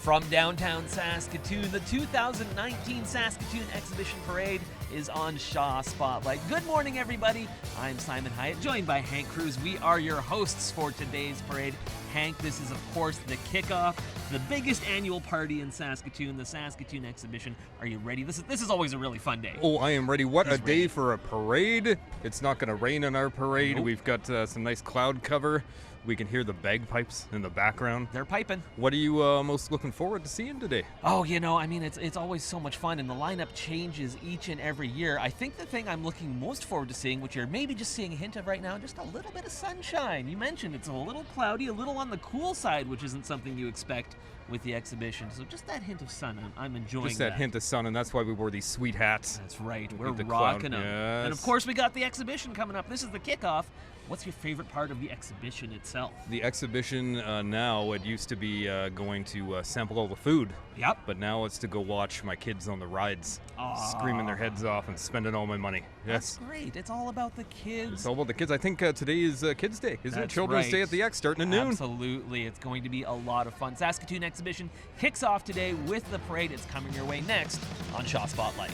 From downtown Saskatoon, the 2019 Saskatoon Exhibition Parade is on Shaw Spotlight. Good morning, everybody. I'm Simon Hyatt, joined by Hank Cruz. We are your hosts for today's parade. Hank, this is, of course, the kickoff, the biggest annual party in Saskatoon, the Saskatoon Exhibition. Are you ready? This is always a really fun day. Oh, I am ready. What He's a day ready. for a parade. It's not going to rain on our parade. Nope. We've got some nice cloud cover. We can hear the bagpipes in the background. They're piping. What are you most looking forward to seeing today? Oh, it's always so much fun, and the lineup changes each and every year. I think the thing I'm looking most forward to seeing, which you're maybe just seeing a hint of right now, just a little bit of sunshine. You mentioned it's a little cloudy, a little on the cool side, which isn't something you expect with the exhibition. So just that hint of sun, I'm enjoying Just that hint of sun, and that's why we wore these sweet hats. That's right. We're the rocking cloud. them. Yes. And of course, we got the exhibition coming up. This is the kickoff. What's your favorite part of the exhibition itself? The exhibition now, it used to be going to sample all the food. Yep. But now it's to go watch my kids on the rides, screaming their heads off and spending all my money. That's Yes. great. It's all about the kids. It's all about the kids. I think today is Kids Day, isn't it? That's Children's right. Day at the X, starting at noon. Absolutely. It's going to be a lot of fun. Saskatoon Exhibition kicks off today with the parade. It's coming your way next on Shaw Spotlight.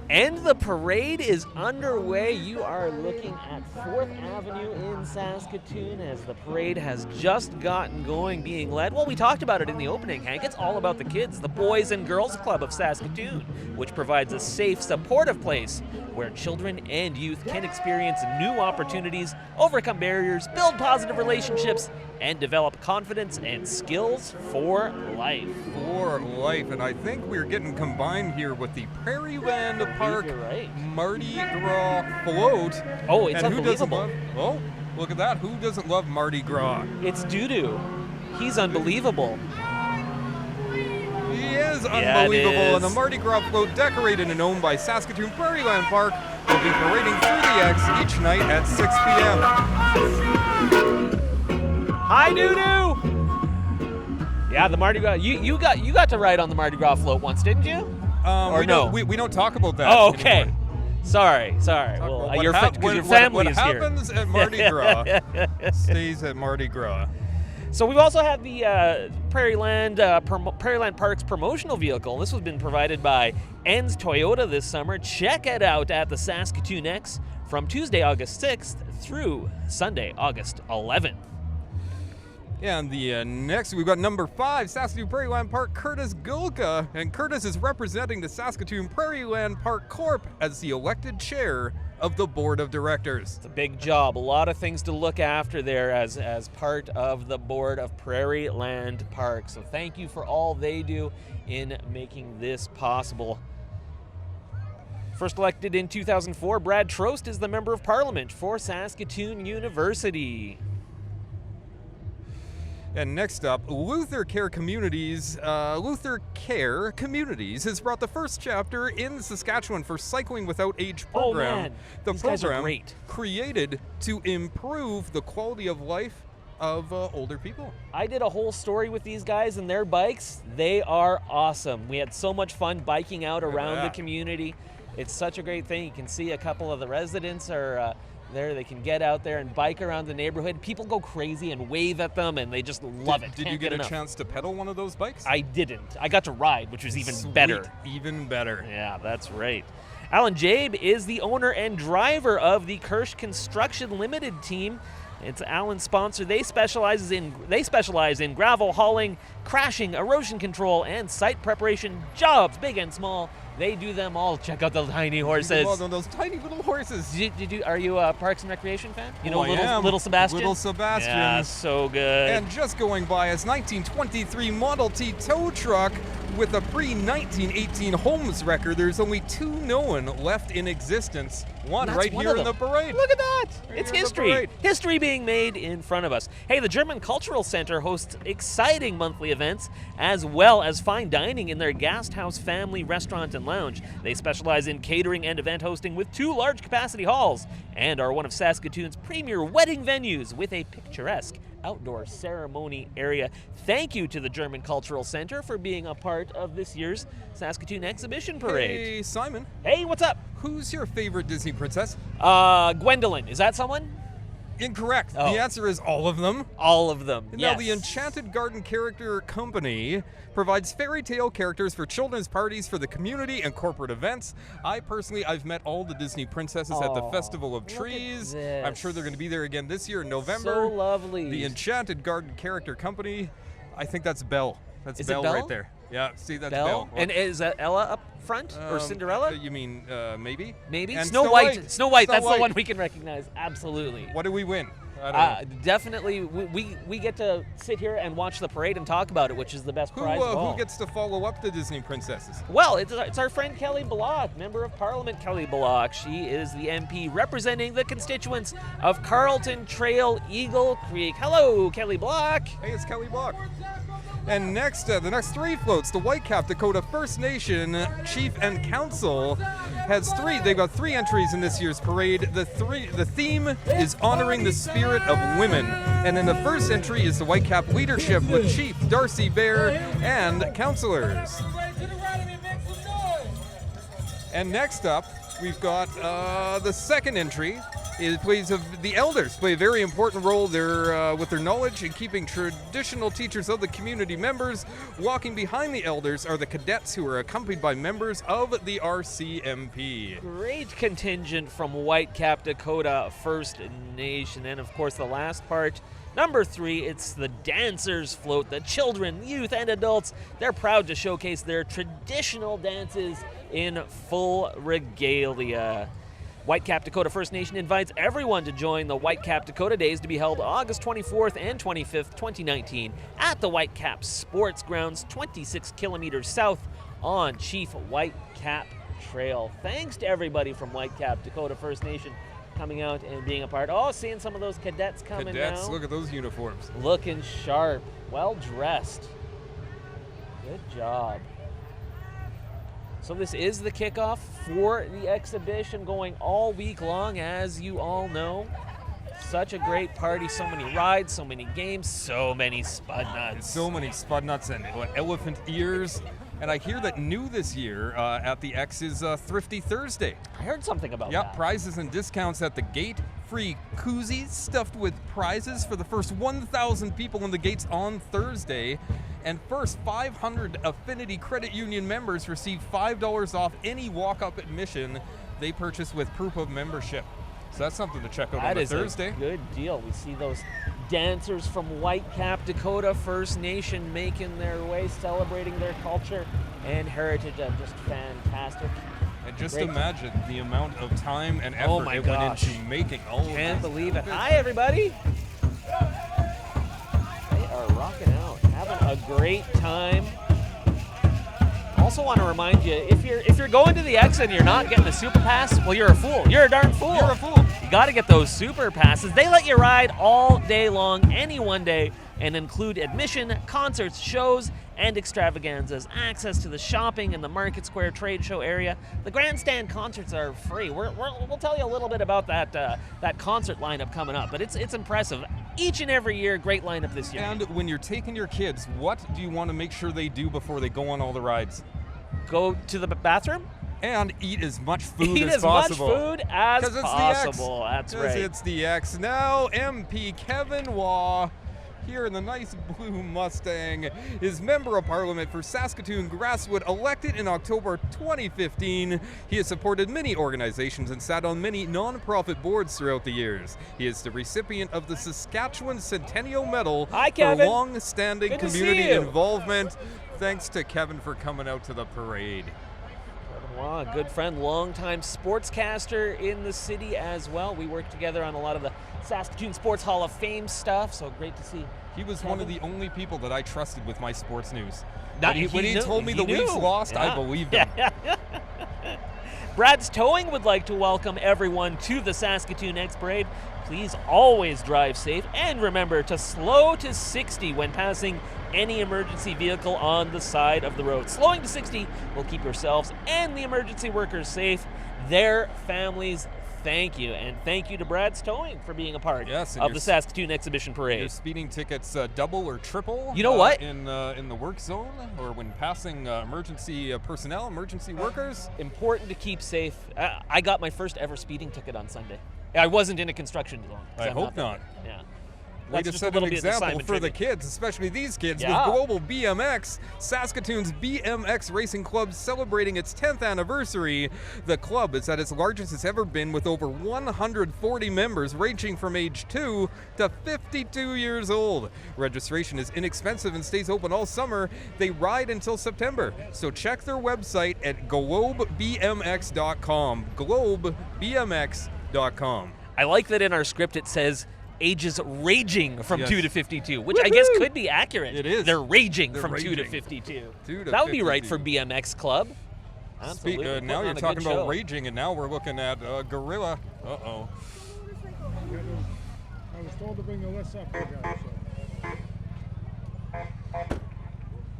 And the parade is underway. You are looking at 4th Avenue in Saskatoon as the parade has just gotten going, being led. Well, we talked about it in the opening, Hank. It's all about the kids, the Boys and Girls Club of Saskatoon, which provides a safe, supportive place where children and youth can experience new opportunities, overcome barriers, build positive relationships, and develop confidence and skills for life. For life, and I think we're getting combined here with the Prairieland Park You're right. Mardi Gras float. Oh, it's and who doesn't unbelievable. love? Oh, look at that! Who doesn't love Mardi Gras? It's Doo-Doo. He's unbelievable. He is Yeah, it unbelievable, and the is. Mardi Gras float, decorated and owned by Saskatoon Prairieland Park, will be parading through the X each night at 6 p.m. Hi, Doo-Doo! Yeah, the Mardi Gras. You got to ride on the Mardi Gras float once, didn't you? Or we no? Don't, we don't talk about that. Oh, okay. anymore. Sorry. Talk Well, about your what family is here. What happens at Mardi Gras stays at Mardi Gras. So we've also had the Prairieland Parks promotional vehicle. This has been provided by Enns Toyota this summer. Check it out at the Saskatoon Ex from Tuesday, August 6th through Sunday, August 11th. Yeah, and the next, we've got number 5, Saskatoon Prairieland Park, Curtis Gulka. And Curtis is representing the Saskatoon Prairieland Park Corp as the elected chair of the board of directors. It's a big job. A lot of things to look after there as part of the board of Prairieland Park. So thank you for all they do in making this possible. First elected in 2004, Brad Trost is the Member of Parliament for Saskatoon University. And next up, Luther Care Communities has brought the first chapter in Saskatchewan for Cycling Without Age Oh, program. man. The These guys are program great. created to improve the quality of life of older people. I did a whole story with these guys and their bikes. They are awesome. We had so much fun biking out around the that. community. It's such a great thing. You can see a couple of the residents are there. They can get out there and bike around the neighborhood. People go crazy and wave at them, and they just love it. Did Can't you get a enough. chance to pedal one of those bikes? I didn't. I got to ride, which was even Sweet, better. Even better. Yeah, that's right. Alan Jabe is the owner and driver of the Kirsch Construction Limited team. It's Alan's sponsor. They specialize in gravel hauling, crashing, erosion control, and site preparation jobs, big and small. They do them all. Check out the tiny horses. Well, those tiny little horses. Are you a Parks and Recreation fan? You know I am. little Sebastian? Little Sebastian. Yeah, so good. And just going by is 1923 Model T tow truck with a pre-1918 Holmes record. There's only 2 known left in existence. One That's right one here of in the them. parade. Look at that. Right It's here in the history. parade. History being made in front of us. Hey, the German Cultural Center hosts exciting monthly events as well as fine dining in their Gasthaus family restaurant and lounge. They specialize in catering and event hosting with 2 large capacity halls and are one of Saskatoon's premier wedding venues with a picturesque outdoor ceremony area. Thank you to the German Cultural Center for being a part of this year's Saskatoon Exhibition Parade. Hey, Simon. Hey, what's up? Who's your favorite Disney princess? Gwendolyn. Is that someone? Incorrect. Oh. The answer is all of them. All of them. Now, Yes. the Enchanted Garden Character Company provides fairy tale characters for children's parties for the community and corporate events. I've met all the Disney princesses at the Aw, Festival of look at Trees. this. I'm sure they're going to be there again this year in November. So lovely. The Enchanted Garden Character Company. I think that's Belle. That's Is it Belle Belle? right there. Yeah, see, that's Belle? Belle. And is that Ella up front? Or Cinderella? You mean maybe? Maybe? And Snow White. Snow White, Snow that's the White. one we can recognize. Absolutely. What do we win? I don't know. Definitely, we get to sit here and watch the parade and talk about it, which is the best prize of all. Who gets to follow up the Disney princesses? Well, it's our friend Kelly Block, Member of Parliament Kelly Block. She is the MP representing the constituents of Carlton Trail, Eagle Creek. Hello, Kelly Block. Hey, it's Kelly Block. And next, the next three floats, the Whitecap Dakota First Nation Chief and Council has three. They've got three entries in this year's parade. The theme is honoring the spirit of women. And then the first entry is the Whitecap Leadership with Chief Darcy Bear and councilors. And next up, we've got the second entry. The elders play a very important role there with their knowledge in keeping traditional teachers of the community members. Walking behind the elders are the cadets who are accompanied by members of the RCMP. Great contingent from Whitecap Dakota First Nation. And of course, the last part, number 3, it's the dancers float. The children, youth, and adults, they're proud to showcase their traditional dances in full regalia. Whitecap Dakota First Nation invites everyone to join the Whitecap Dakota Days to be held August 24th and 25th, 2019 at the Whitecap Sports Grounds, 26 kilometers south on Chief Whitecap Trail. Thanks to everybody from Whitecap Dakota First Nation coming out and being a part. Oh, seeing some of those cadets coming Cadets, now. look at those uniforms. Looking sharp, well dressed. Good job. So this is the kickoff for the exhibition going all week long, as you all know. Such a great party, so many rides, so many games, so many spud nuts. So many spud nuts and elephant ears. And I hear that new this year at the X is Thrifty Thursday. I heard something about Yep, that. prizes and discounts at the gate. Free koozies stuffed with prizes for the first 1,000 people in the gates on Thursday. And first 500 Affinity Credit Union members receive $5 off any walk-up admission they purchase with proof of membership. So that's something to check out on the Thursday. That is a good deal. We see those dancers from Whitecap Dakota First Nation making their way, celebrating their culture and heritage. Just fantastic. And just Great. imagine the amount of time and effort Oh my it gosh. went into making all of Can't these. believe it. Hi, everybody. They are rocking out, having a great time. Also want to remind you, if you're going to the X and you're not getting a super pass, well, you're a fool. You're a darn fool. You're a fool. You got to get those super passes. They let you ride all day long, any one day, and include admission, concerts, shows, and extravaganzas, access to the shopping and the Market Square Trade Show area. The grandstand concerts are free. We'll tell you a little bit about that concert lineup coming up, but it's impressive. Each and every year, great lineup this year. And when you're taking your kids, what do you want to make sure they do before they go on all the rides? Go to the bathroom? And eat as much food Eat as as possible. much food as 'Cause it's possible. the X. That's right. It's the X. Now, MP Kevin Waugh, here in the nice blue Mustang, is Member of Parliament for Saskatoon Grasswood, elected in October 2015. He has supported many organizations and sat on many non-profit boards throughout the years. He is the recipient of the Saskatchewan Centennial Medal Hi, for Kevin. long-standing Good to see community you. involvement. Thanks to Kevin for coming out to the parade. Wow, a good friend, longtime sportscaster in the city as well. We work together on a lot of the Saskatoon Sports Hall of Fame stuff, so great to see. He was Kevin. one of the only people that I trusted with my sports news. Not- When he knew- told me the knew. Leafs lost, Yeah. I believed him. Brad's Towing would like to welcome everyone to the Saskatoon Ex Parade. Please always drive safe and remember to slow to 60 when passing any emergency vehicle on the side of the road. Slowing to 60 will keep yourselves and the emergency workers safe, their families thank you. And thank you to Brad's Towing for being a part Yes, and of the Saskatoon Exhibition Parade. Your speeding tickets double or triple. You know what? In the work zone or when passing emergency personnel, emergency workers. Important to keep safe. I got my first ever speeding ticket on Sunday. I wasn't in a construction zone. I hope not. Yeah. Way to just set a an little bit of example Simon for the trivia. kids, especially these kids, Yeah. with Global BMX. Saskatoon's BMX Racing Club celebrating its 10th anniversary. The club is at its largest it's ever been, with over 140 members ranging from age 2 to 52 years old. Registration is inexpensive and stays open all summer. They ride until September, so check their website at globebmx.com. globebmx.com. I like that in our script it says ages raging from Yes. 2 to 52, which I guess could be accurate. It is. They're raging They're from 2 to raging. 52. 2 to That would be right 52. for BMX Club. Absolutely. Now Putting you're on a talking good about show. raging, and now we're looking at Gorilla. I Uh-oh. was told to bring the list up here, guys.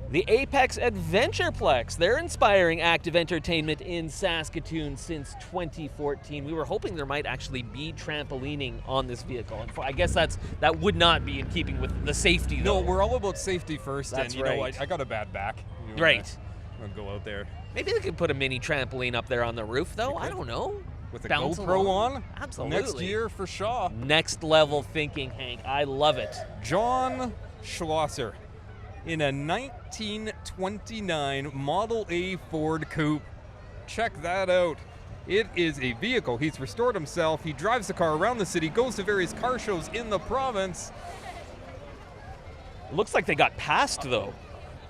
The Apex Adventureplex. They're inspiring active entertainment in Saskatoon since 2014. We were hoping there might actually be trampolining on this vehicle. And I guess that would not be in keeping with the safety, though. No, we're all about safety first, That's and you know, right. I got a bad back. You know, Right. I'm gonna go out there Maybe they could put a mini trampoline up there on the roof, though. They I could. don't know. with a Bounce GoPro along. on. Absolutely. Next year for Shaw. Next level thinking, Hank. I love it. John Schlosser in a 1929 Model A Ford Coupe. Check that out. It is a vehicle. He's restored himself. He drives the car around the city, goes to various car shows in the province. Looks like they got passed, though.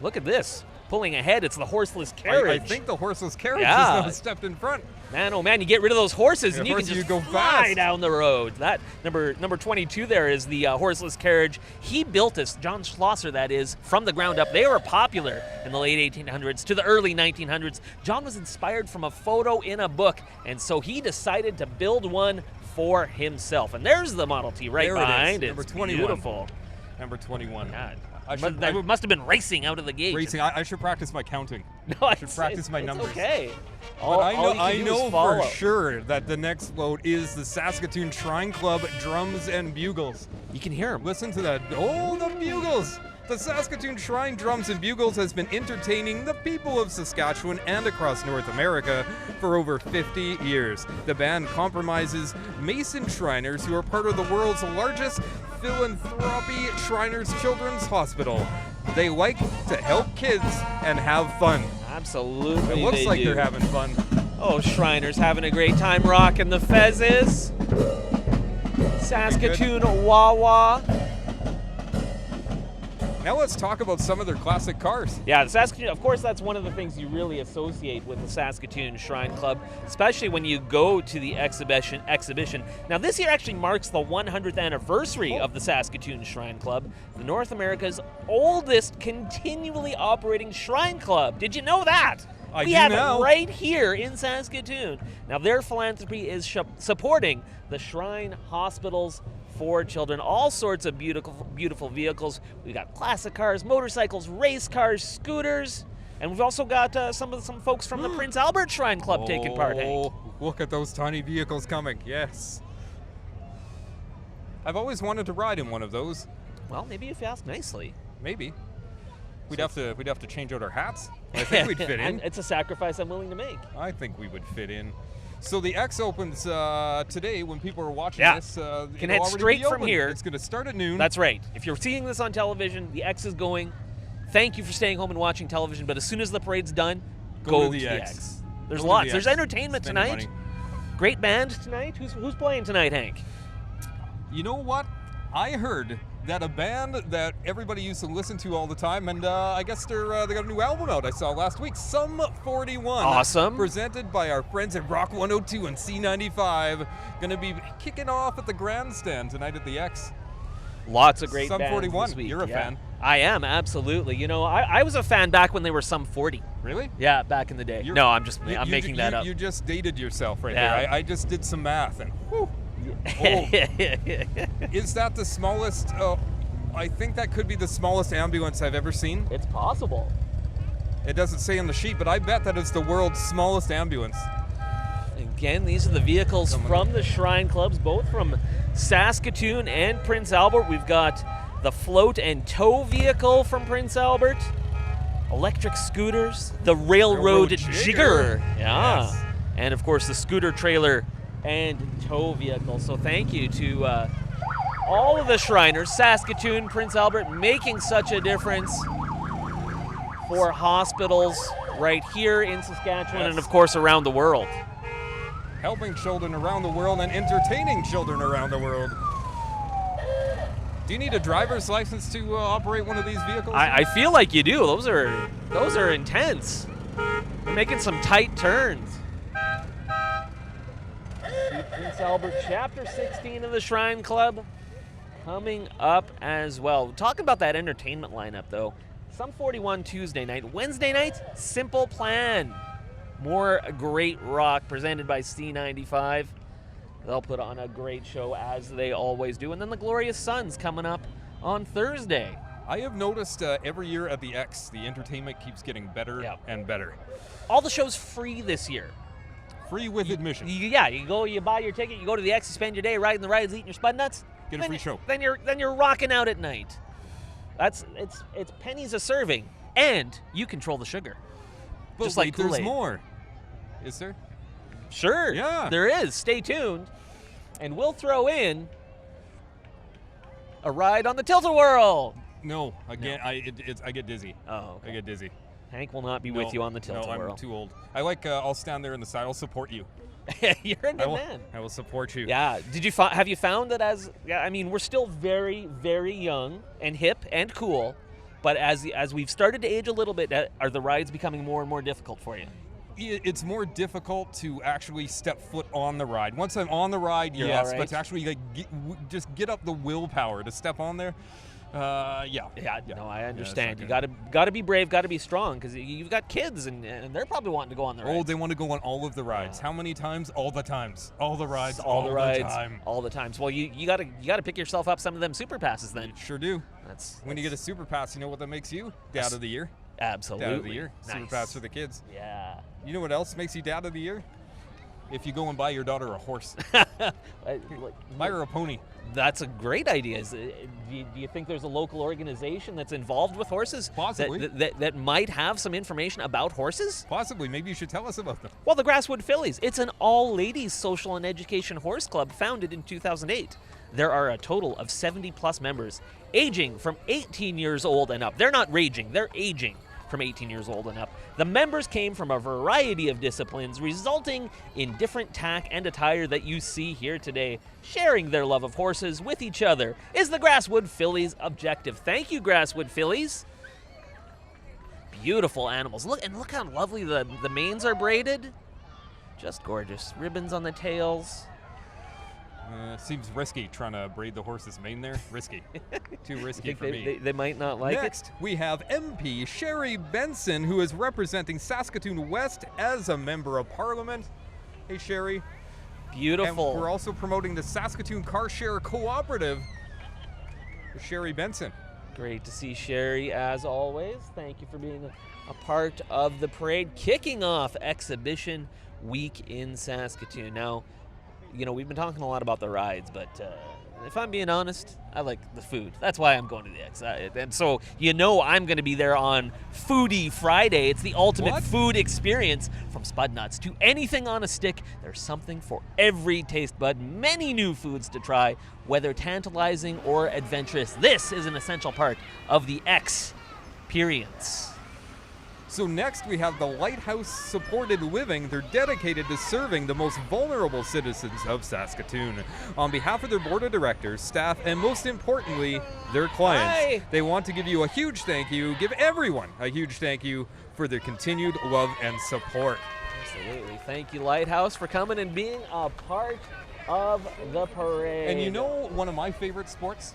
Look at this. Pulling ahead, it's the horseless carriage. I think the horseless carriage Yeah. is now stepped in front. Man, oh man, you get rid of those horses Yeah, and you can horses, just you go fly fast. down the road. That number 22 there is the horseless carriage. He built this, John Schlosser that is, from the ground up. They were popular in the late 1800s to the early 1900s. John was inspired from a photo in a book, and so he decided to build one for himself. And there's the Model T right There it is, behind it. number It's 21. beautiful. Number 21. God. I should, They must have been racing out of the gate. racing. I should practice my counting. No, should practice my numbers. Okay. But I know, all you can do is follow. for sure that the next load is the Saskatoon Shrine Club Drums and Bugles. You can hear them. Listen to that. Oh, the bugles! The Saskatoon Shrine Drums and Bugles has been entertaining the people of Saskatchewan and across North America for over 50 years. The band compromises Mason Shriners, who are part of the world's largest philanthropy Shriners Children's Hospital. They like to help kids and have fun. Absolutely. It looks they like do. they're having fun. Oh, Shriners having a great time rocking the fezzes. Saskatoon Wawa. Now let's talk about some of their classic cars. Yeah, the Saskatoon, of course, that's one of the things you really associate with the Saskatoon Shrine Club, especially when you go to the exhibition. Now, this year actually marks the 100th anniversary of the Saskatoon Shrine Club, the North America's oldest continually operating shrine club. Did you know that? We do have know. it right here in Saskatoon. Now, their philanthropy is supporting the shrine hospitals for children, all sorts of beautiful vehicles. We've got classic cars, motorcycles, race cars, scooters, and we've also got some folks from the Prince Albert Shrine Club taking part, Hank. Oh, look at those tiny vehicles coming. Yes. I've always wanted to ride in one of those. Well, maybe if you ask nicely. Maybe. We'd have to change out our hats. I think we'd fit in. And it's a sacrifice I'm willing to make. I think we would fit in. So the X opens today when people are watching Yeah. this. Can it'll head already straight be from open. here. It's going to start at noon. That's right. If you're seeing this on television, the X is going. Thank you for staying home and watching television, but as soon as the parade's done, go to the X. There's Go to lots. the There's X. entertainment Spend your tonight. money. Great band tonight. Who's playing tonight, Hank? You know what? I heard that a band that everybody used to listen to all the time, and I guess they got a new album out I saw last week, Sum 41. Awesome. Presented by our friends at Rock 102 and C95. Going to be kicking off at the grandstand tonight at the X. Lots of great Sum bands 41. this week. You're a Yeah. fan. I am, absolutely. You know, I was a fan back when they were Sum 40. Really? Yeah, back in the day. You're- No, I'm You- making that up. You just dated yourself right Yeah. there. I just did some math, and whew. Is that the smallest? I think that could be the smallest ambulance I've ever seen. It's possible. It doesn't say on the sheet, but I bet that it's the world's smallest ambulance. Again, these are the vehicles from the Shrine Clubs, both from Saskatoon and Prince Albert. We've got the float and tow vehicle from Prince Albert, electric scooters, the railroad jigger. Yeah. Yes. And of course the scooter trailer and tow vehicle. So thank you to all of the Shriners, Saskatoon, Prince Albert, making such a difference for hospitals right here in Saskatchewan and of course around the world. Helping children around the world and entertaining children around the world. Do you need a driver's license to operate one of these vehicles? I feel like you do. Those are intense. We're making some tight turns. Prince Albert, Chapter 16 of the Shrine Club coming up as well. Talking about that entertainment lineup, though. Some 41 Tuesday night. Wednesday night, Simple Plan. More great rock presented by C95. They'll put on a great show as they always do. And then the Glorious Sons coming up on Thursday. I have noticed every year at the X, the entertainment keeps getting better and better. All the shows free this year. Free with admission. Yeah, you go, you buy your ticket, you go to the X, you spend your day riding the rides, eating your spud nuts. Get a free show. Then you're rocking out at night. It's pennies a serving, and you control the sugar. But just wait, like Kool-Aid. there's more. Is there? Sure. Yeah. There is. Stay tuned, and we'll throw in a ride on the Tilt-A-Whirl. No, again, I get dizzy. Oh, okay. I get dizzy. Hank will not be with you on the Tilt-A-Whirl. No, I'm too old. I'll stand there in the side. I'll support you. You're a good man. I will support you. Yeah. Have you found that we're still very, very young and hip and cool, but as we've started to age a little bit, are the rides becoming more and more difficult for you? It's more difficult to actually step foot on the ride. Once I'm on the ride, yes, but to actually just get up the willpower to step on there. Yeah. No, I understand. You gotta be brave, gotta be strong, because you've got kids, and they're probably wanting to go on the rides. Oh, they want to go on all of the rides. How many times? All the times. All the rides. All the rides. Time. All the times. Well, you gotta pick yourself up some of them super passes then. Sure do. That's when you get a super pass, you know what that makes you? Dad of the year. Absolutely. Dad of the year. Nice. Super pass for the kids. Yeah. You know what else makes you Dad of the year? If you go and buy your daughter a horse. Buy her a pony. That's a great idea. Do you think there's a local organization that's involved with horses? Possibly. That might have some information about horses? Possibly. Maybe you should tell us about them. Well, the Grasswood Fillies. It's an all-ladies social and education horse club founded in 2008. There are a total of 70-plus members, aging from 18 years old and up. They're not raging. They're aging from 18 years old and up. The members came from a variety of disciplines, resulting in different tack and attire that you see here today. Sharing their love of horses with each other is the Grasswood Fillies' objective. Thank you, Grasswood Fillies. Beautiful animals. Look how lovely the manes are braided. Just gorgeous. Ribbons on the tails. Seems risky trying to braid the horse's mane there. Risky. Too risky for me. They might not like Next, we have MP Sherry Benson, who is representing Saskatoon West as a member of Parliament. Hey, Sherry. Beautiful. And we're also promoting the Saskatoon Car Share Cooperative with Sherry Benson. Great to see Sherry, as always. Thank you for being a part of the parade, kicking off Exhibition Week in Saskatoon. Now, we've been talking a lot about the rides, but if I'm being honest, I like the food. That's why I'm going to the X. And so, I'm going to be there on Foodie Friday. It's the ultimate food experience. From spud nuts to anything on a stick, there's something for every taste bud. Many new foods to try, whether tantalizing or adventurous. This is an essential part of the X-perience. So next we have the Lighthouse Supported Living. They're dedicated to serving the most vulnerable citizens of Saskatoon. On behalf of their board of directors, staff, and most importantly, their clients, they want to give you a huge thank you, give everyone a huge thank you for their continued love and support. Absolutely. Thank you, Lighthouse, for coming and being a part of the parade. And one of my favorite sports?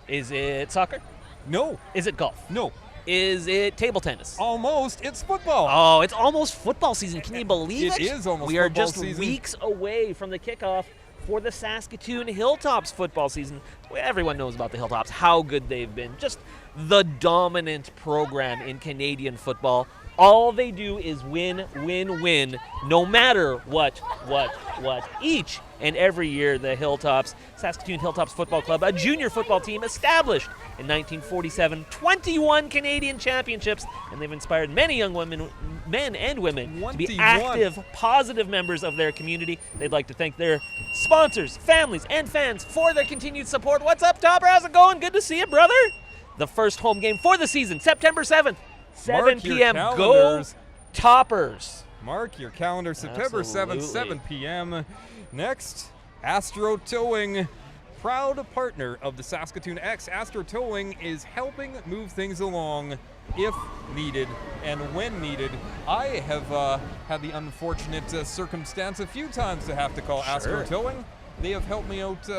Is it soccer? No. Is it golf? No. Is it table tennis? Almost. It's football. Oh, it's almost football season. Can you believe it? It is almost We are football just season. weeks away from the kickoff for the Saskatoon Hilltops football season. Everyone knows about the Hilltops, how good they've been. Just the dominant program in Canadian football. All they do is win, win, win, no matter what. Each and every year, the Hilltops, Saskatoon Hilltops Football Club, a junior football team established in 1947, 21 Canadian championships, and they've inspired many young men and women to be 21. active, positive members of their community. They'd like to thank their sponsors, families, and fans for their continued support. What's up, Topper? How's it going? Good to see you, brother. The first home game for the season, September 7th, 7 Mark your p.m. Go calendars. Toppers. Mark your calendar, September 7th, Absolutely. 7 p.m. Next, Astro Towing, proud partner of the Saskatoon Ex. Astro Towing is helping move things along if needed and when needed. I have had the unfortunate circumstance a few times to have to call Astro Towing. They have helped me out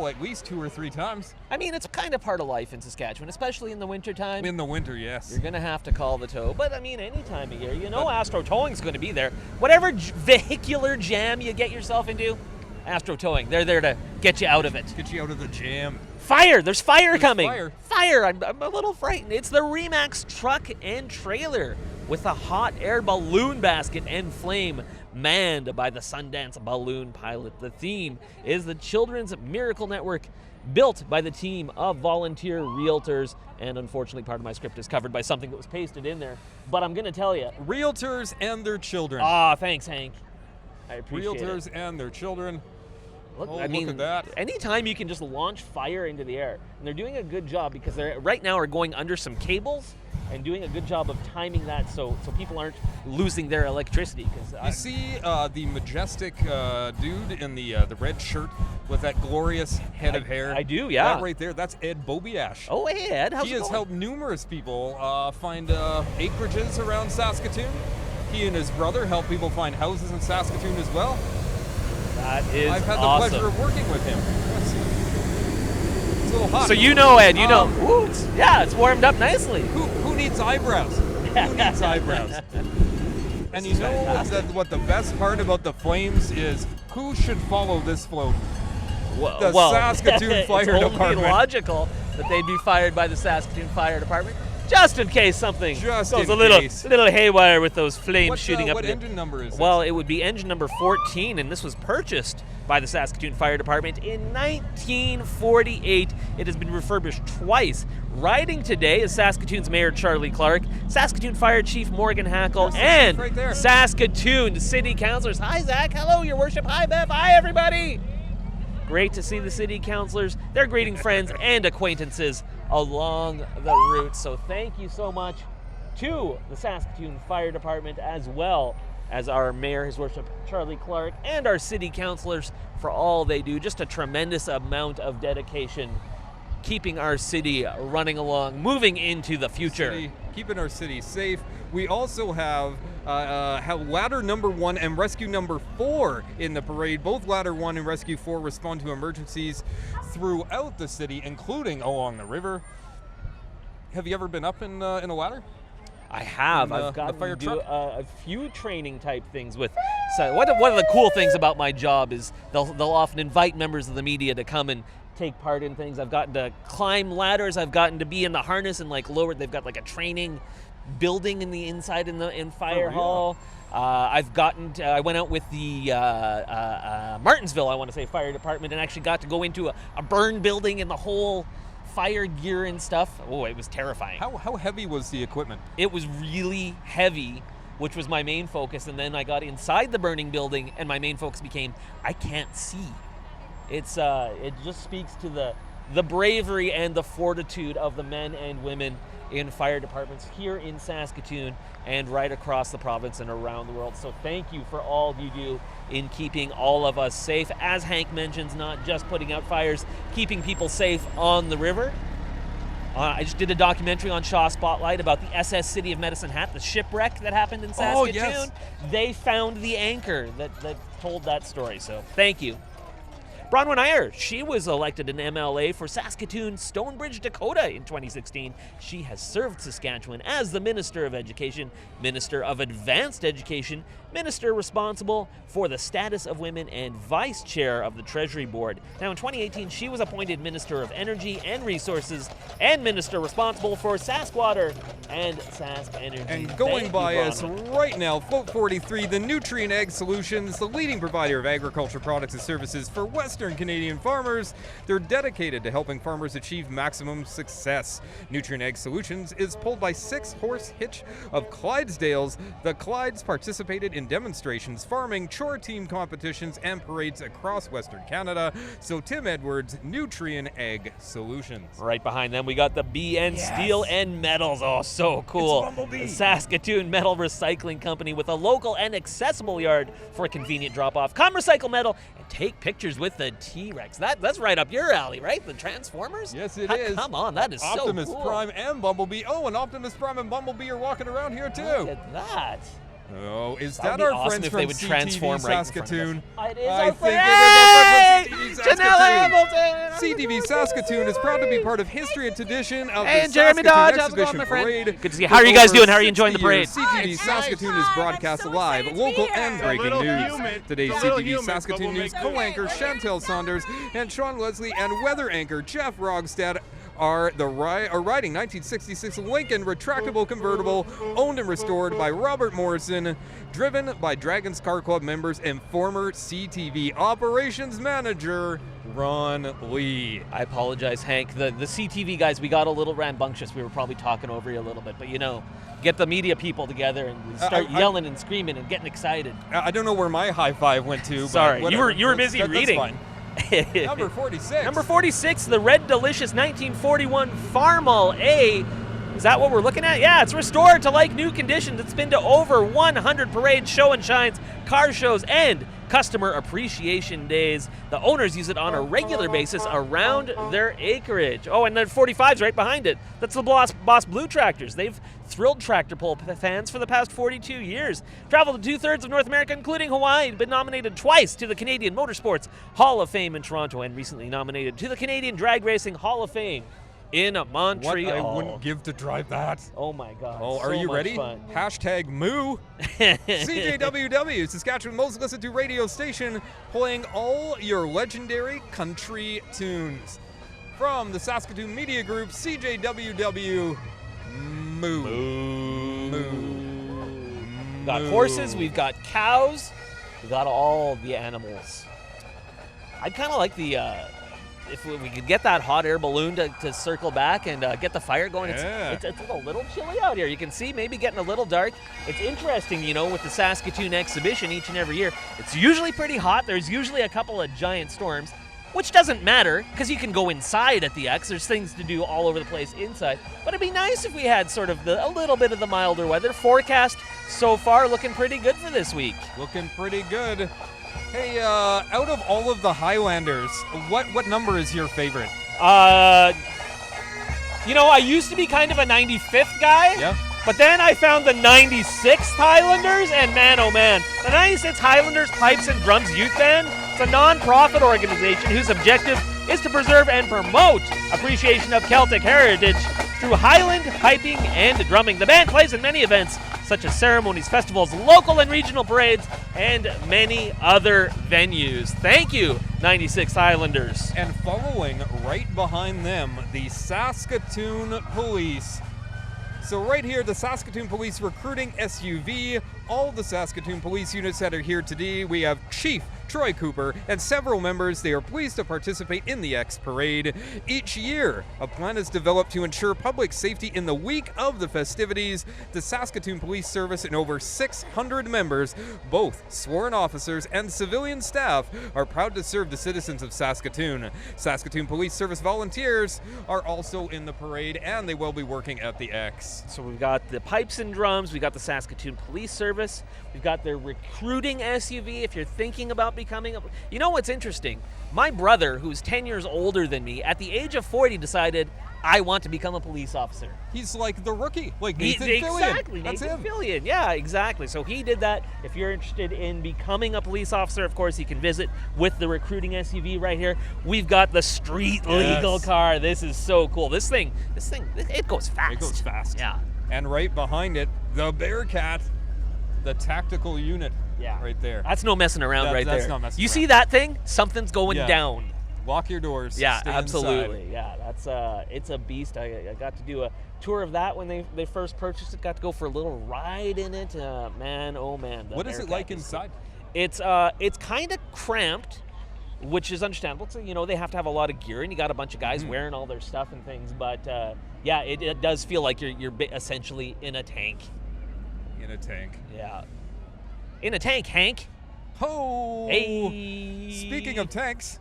at least 2 or 3 times. I mean, it's kind of part of life in Saskatchewan, especially in the wintertime. In the winter, yes. You're going to have to call the tow. But, I mean, any time of year, Astro Towing's going to be there. Whatever vehicular jam you get yourself into, Astro Towing, they're there to get you out of it. Get you out of the jam. Fire! There's fire coming! Fire. I'm a little frightened. It's the Remax truck and trailer with a hot air balloon basket and flame, manned by the Sundance balloon pilot. The theme is the Children's Miracle Network, built by the team of volunteer realtors. And unfortunately, part of my script is covered by something that was pasted in there. But I'm going to tell you. Realtors and their children. Ah, thanks, Hank. I appreciate it. Realtors and their children. Look, Oh, I mean, look at that. anytime you can just launch fire into the air, and they're doing a good job because they right now are going under some cables and doing a good job of timing that so people aren't losing their electricity. You see the majestic dude in the red shirt with that glorious head of hair? I do, yeah. That right there, that's Ed Bobiash. Oh, hey, Ed, how's He it has going? helped numerous people find acreages around Saskatoon. He and his brother help people find houses in Saskatoon as well. That is I've had awesome. the pleasure of working with him. It's a little hot. So Ed, Ooh, it's warmed up nicely. Who needs eyebrows? Who needs eyebrows? And you know what the best part about the flames is? Who should follow this float? The Saskatoon Fire it's Department. only logical that they'd be fired by the Saskatoon Fire Department, just in case something goes a little haywire with those flames shooting up. What engine number is it? Well, it would be engine number 14, and this was purchased by the Saskatoon Fire Department in 1948. It has been refurbished twice. Riding today is Saskatoon's Mayor Charlie Clark, Saskatoon Fire Chief Morgan Hackle, and right there. Saskatoon City Councilors. Hi, Zach. Hello, Your Worship. Hi, Bev. Hi, everybody. Great to see the city councilors. They're greeting friends and acquaintances along the route. So thank you so much to the Saskatoon Fire Department, as well as our mayor, His Worship Charlie Clark, and our city councilors for all they do. Just a tremendous amount of dedication, keeping our city running along, moving into the future. Keeping our city safe. We also have ladder number 1 and rescue number 4 in the parade. Both ladder 1 and rescue 4 respond to emergencies throughout the city, including along the river. Have you ever been up in a ladder? I have. And, I've got the fire to do truck? a few training type things with. So one of the cool things about my job is they'll often invite members of the media to come and take part in things. I've gotten to climb ladders. I've gotten to be in the harness and lower. They've got a training building in the inside in fire hall. I went out with the Martinsville, I want to say, fire department, and actually got to go into a burn building in the whole fire gear and stuff. Oh, it was terrifying. How heavy was the equipment? It was really heavy, which was my main focus, and then I got inside the burning building, and my main focus became, I can't see. It just speaks to the bravery and the fortitude of the men and women in fire departments here in Saskatoon and right across the province and around the world. So thank you for all you do in keeping all of us safe. As Hank mentions, not just putting out fires, keeping people safe on the river. I just did a documentary on Shaw Spotlight about the SS City of Medicine Hat, the shipwreck that happened in Saskatoon. Oh, yes. They found the anchor that told that story, so thank you. Bronwyn Iyer, she was elected an MLA for Saskatoon, Stonebridge, Dakota in 2016. She has served Saskatchewan as the Minister of Education, Minister of Advanced Education, Minister responsible for the status of women, and Vice Chair of the Treasury Board. Now in 2018, she was appointed Minister of Energy and Resources and Minister responsible for Saskwater and Sask Energy. And going Thank by you, us Bronwyn. right now, Float 43, the Nutrient Egg Solutions, the leading provider of agriculture products and services for Western Canadian farmers. They're dedicated to helping farmers achieve maximum success. Nutrient Egg Solutions is pulled by 6-horse hitch of Clydesdales. The Clydes participated in demonstrations, farming, chore team competitions, and parades across Western Canada. So Tim Edwards, Nutrient Egg Solutions. Right behind them, we got the BN Yes. Steel and Metals. Oh, so cool. It's Bumblebee. The Saskatoon Metal Recycling Company with a local and accessible yard for a convenient drop-off. Come recycle metal and take pictures with the T-Rex. That's right up your alley, right? The Transformers? Yes, it is. Come on, that is Optimus so cool. Prime and Bumblebee. Oh, and Optimus Prime and Bumblebee are walking around here too. Look at that. Oh, is That would that be our awesome friends if from they would CTV transform right in front of us. Saskatoon? It is I our think friend. it is our friends from CTV Janelle Saskatoon. Hamilton. CTV Saskatoon is proud to be part of history and tradition of Hey, the and Jeremy Saskatoon Dodge, how's it going, Exhibition my friend? Parade. Good to see you. How are you guys For doing? How are you over enjoying the 60 parade? years, CTV Saskatoon is broadcast I'm so live, excited to local be and here. breaking It's a little news. humid. Today's It's a little CTV humid, Saskatoon but we'll News make it. co-anchor Chantel Saunders and Sean Leslie and weather anchor Jeff Rogstad are riding 1966 Lincoln retractable convertible owned and restored by Robert Morrison, driven by Dragons Car Club members and former CTV operations manager Ron Lee. I apologize, Hank. The CTV guys, we got a little rambunctious. We were probably talking over you a little bit, but get the media people together and start yelling and screaming and getting excited. I don't know where my high five went to. Sorry, but you whatever. were busy That's reading. fine. Number 46. Number 46, the Red Delicious 1941 Farmall A. Is that what we're looking at? Yeah, it's restored to like new conditions. It's been to over 100 parades, show and shines, car shows, and customer appreciation days. The owners use it on a regular basis around their acreage. Oh, and then 45's right behind it. That's the Boss Blue tractors. They've thrilled tractor pull fans for the past 42 years. Traveled to 2/3 of North America, including Hawaii. Been nominated twice to the Canadian Motorsports Hall of Fame in Toronto, and recently nominated to the Canadian Drag Racing Hall of Fame in Montreal. What I wouldn't give to drive that. Oh my God. Oh, so are you much ready? Fun. Hashtag moo. CJWW, Saskatchewan's most listened to radio station, playing all your legendary country tunes. From the Saskatoon Media Group, CJWW, moo. We've got horses, we've got cows, we've got all the animals. I'd kind of like if we could get that hot air balloon to circle back and get the fire going. Yeah. It's a little chilly out here. You can see maybe getting a little dark. It's interesting, with the Saskatoon exhibition each and every year. It's usually pretty hot. There's usually a couple of giant storms, which doesn't matter because you can go inside at the X. There's things to do all over the place inside. But it'd be nice if we had sort of a little bit of the milder weather. Forecast so far looking pretty good for this week. Looking pretty good. Hey, out of all of the Highlanders, what number is your favorite? I used to be kind of a 95th guy. Yeah. But then I found the 96th Highlanders, and man, oh man, the 96th Highlanders Pipes and Drums Youth Band. It's a non-profit organization whose objective is to preserve and promote appreciation of Celtic heritage through Highland piping and drumming. The band plays in many events, such as ceremonies, festivals, local and regional parades, and many other venues. Thank you, 96 Highlanders. And following right behind them, the Saskatoon Police. So right here, the Saskatoon Police recruiting SUV. All the Saskatoon Police units that are here today. We have Chief Troy Cooper and several members. They are pleased to participate in the X Parade. Each year, a plan is developed to ensure public safety in the week of the festivities. The Saskatoon Police Service and over 600 members, both sworn officers and civilian staff, are proud to serve the citizens of Saskatoon. Saskatoon Police Service volunteers are also in the parade, and they will be working at the X. So we've got the Pipes and Drums, we've got the Saskatoon Police Service, we've got their recruiting SUV if you're thinking about becoming a... You know what's interesting? My brother, who's 10 years older than me, at the age of 40 decided, I want to become a police officer. He's like the rookie, like Nathan Fillion. Exactly, That's Nathan him. Fillion. Yeah, exactly. So he did that. If you're interested in becoming a police officer, of course, you can visit with the recruiting SUV right here. We've got the street legal car. This is so cool. This thing, it goes fast. It goes fast. Yeah. And right behind it, the Bearcat, the tactical unit. Yeah. Right there. That's no messing around right there. That's not messing You around. see that thing? Something's going Yeah. down. Lock your doors. Yeah, Stay absolutely. Inside. Yeah, that's it's a beast. I got to do a tour of that when they first purchased it. Got to go for a little ride in it. Man, oh man. What is it like inside? It's kind of cramped, which is understandable. So, they have to have a lot of gear, and you got a bunch of guys wearing all their stuff and things. But yeah, it does feel like you're essentially in a tank. In a tank. Yeah. In a tank, Hank. Ho! Hey. Speaking of tanks,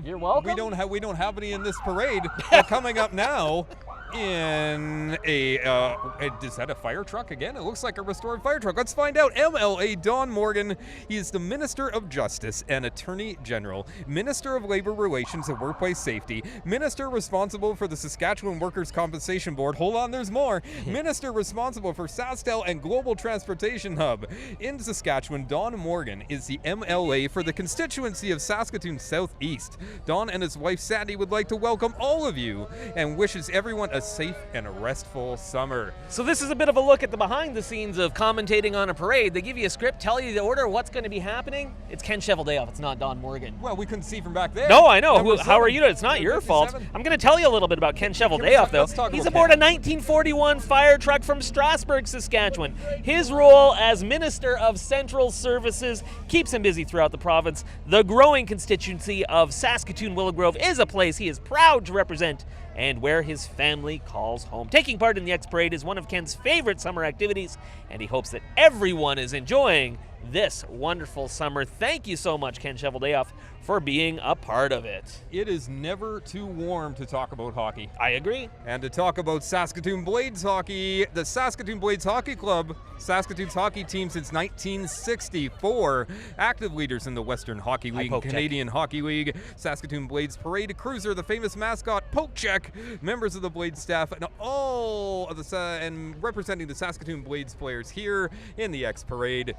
You're welcome. We don't have any in this parade. But coming up now in is that a fire truck again? It looks like a restored fire truck. Let's find out. MLA Don Morgan. He is the Minister of Justice and Attorney General, Minister of Labor Relations and Workplace Safety, Minister responsible for the Saskatchewan Workers' Compensation Board. Hold on, there's more. Minister responsible for SaskTel and Global Transportation Hub. In Saskatchewan, Don Morgan is the MLA for the constituency of Saskatoon Southeast. Don and his wife Sandy would like to welcome all of you and wishes everyone a safe and a restful summer. So this is a bit of a look at the behind the scenes of commentating on a parade. They give you a script, tell you the order, what's going to be happening. It's Ken Cheveldayoff. It's not Don Morgan. Well, we couldn't see from back there. No, I know. Number How are seven. you? It's not your fault. 57. I'm going to tell you a little bit about Ken Cheveldayoff, though. Let's talk He's about aboard a Ken. 1941 fire truck from Strasbourg, Saskatchewan. His role as Minister of Central Services keeps him busy throughout the province. The growing constituency of Saskatoon-Willow Grove is a place he is proud to represent and where his family calls home. Taking part in the Ex Parade is one of Ken's favorite summer activities, and he hopes that everyone is enjoying this wonderful summer. Thank you so much, Ken Cheveldayoff, for being a part of it. It is never too warm to talk about hockey. I agree. And to talk about Saskatoon Blades hockey, the Saskatoon Blades Hockey Club, Saskatoon's hockey team since 1964. Active leaders in the Western Hockey League, Poke Check. Canadian Hockey League, Saskatoon Blades Parade Cruiser, the famous mascot Poke Check, members of the Blades staff, and all of the and representing the Saskatoon Blades players here in the Ex Parade.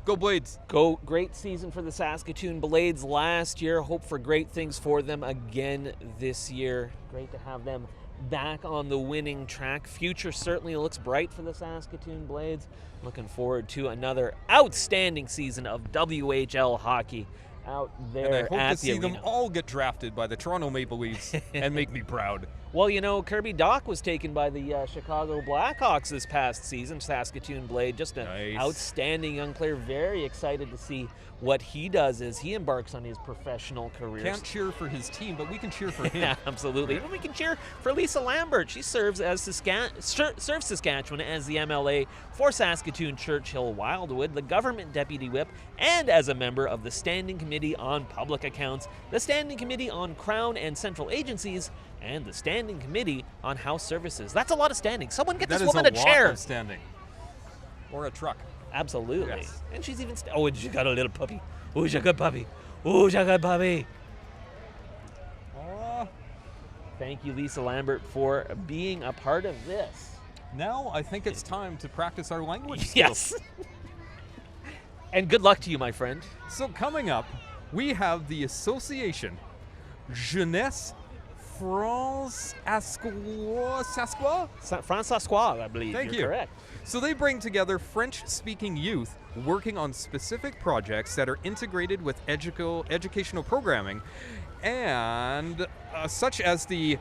Go Blades! Go, great season for the Saskatoon Blades last year. Hope for great things for them again this year. Great to have them back on the winning track. Future certainly looks bright for the Saskatoon Blades. Looking forward to another outstanding season of WHL hockey out there And I hope at to the see them arena. all get drafted by the Toronto Maple Leafs and make me proud. Well, Kirby Doc was taken by the Chicago Blackhawks this past season. Saskatoon Blade, just an Nice. outstanding young player. Very excited to see what he does as he embarks on his professional career. Can't cheer for his team, but we can cheer for him. Yeah, absolutely. And we can cheer for Lisa Lambert. She serves as serves Saskatchewan as the MLA for Saskatoon Churchill Wildwood, the government deputy whip, and as a member of the Standing Committee on Public Accounts, the Standing Committee on Crown and Central Agencies, and the Standing Committee on House Services. That's a lot of standing. Someone get That this is woman a lot chair. of standing. Or a truck. Absolutely. Yes. And she's even... oh, and she got a little puppy. Oh, she got a good puppy. Oh, she got a good puppy. Thank you, Lisa Lambert, for being a part of this. Now I think it's time to practice our language skills. Yes. And good luck to you, my friend. So coming up, we have the association Jeunesse France Asquois. François, I believe. Thank You're you. correct. So they bring together French-speaking youth working on specific projects that are integrated with educational programming, and such as the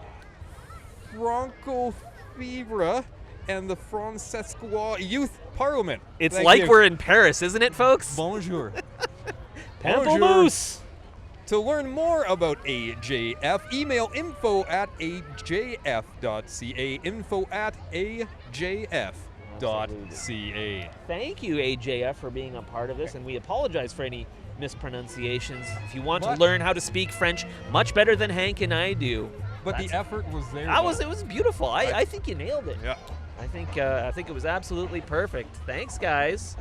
Franco-Fibre and the Francescois Youth Parliament. It's Thank like you. we're in Paris, isn't it, folks? Bonjour. Pamplemousse. To learn more about AJF, email info@ajf.ca, info@ajf.ca. Thank you, AJF, for being a part of this, and we apologize for any mispronunciations. If you want But- to learn how to speak French much better than Hank and I do, But that's- the effort was there. it was beautiful. I think you nailed it. Yeah. I think it was absolutely perfect. Thanks, guys.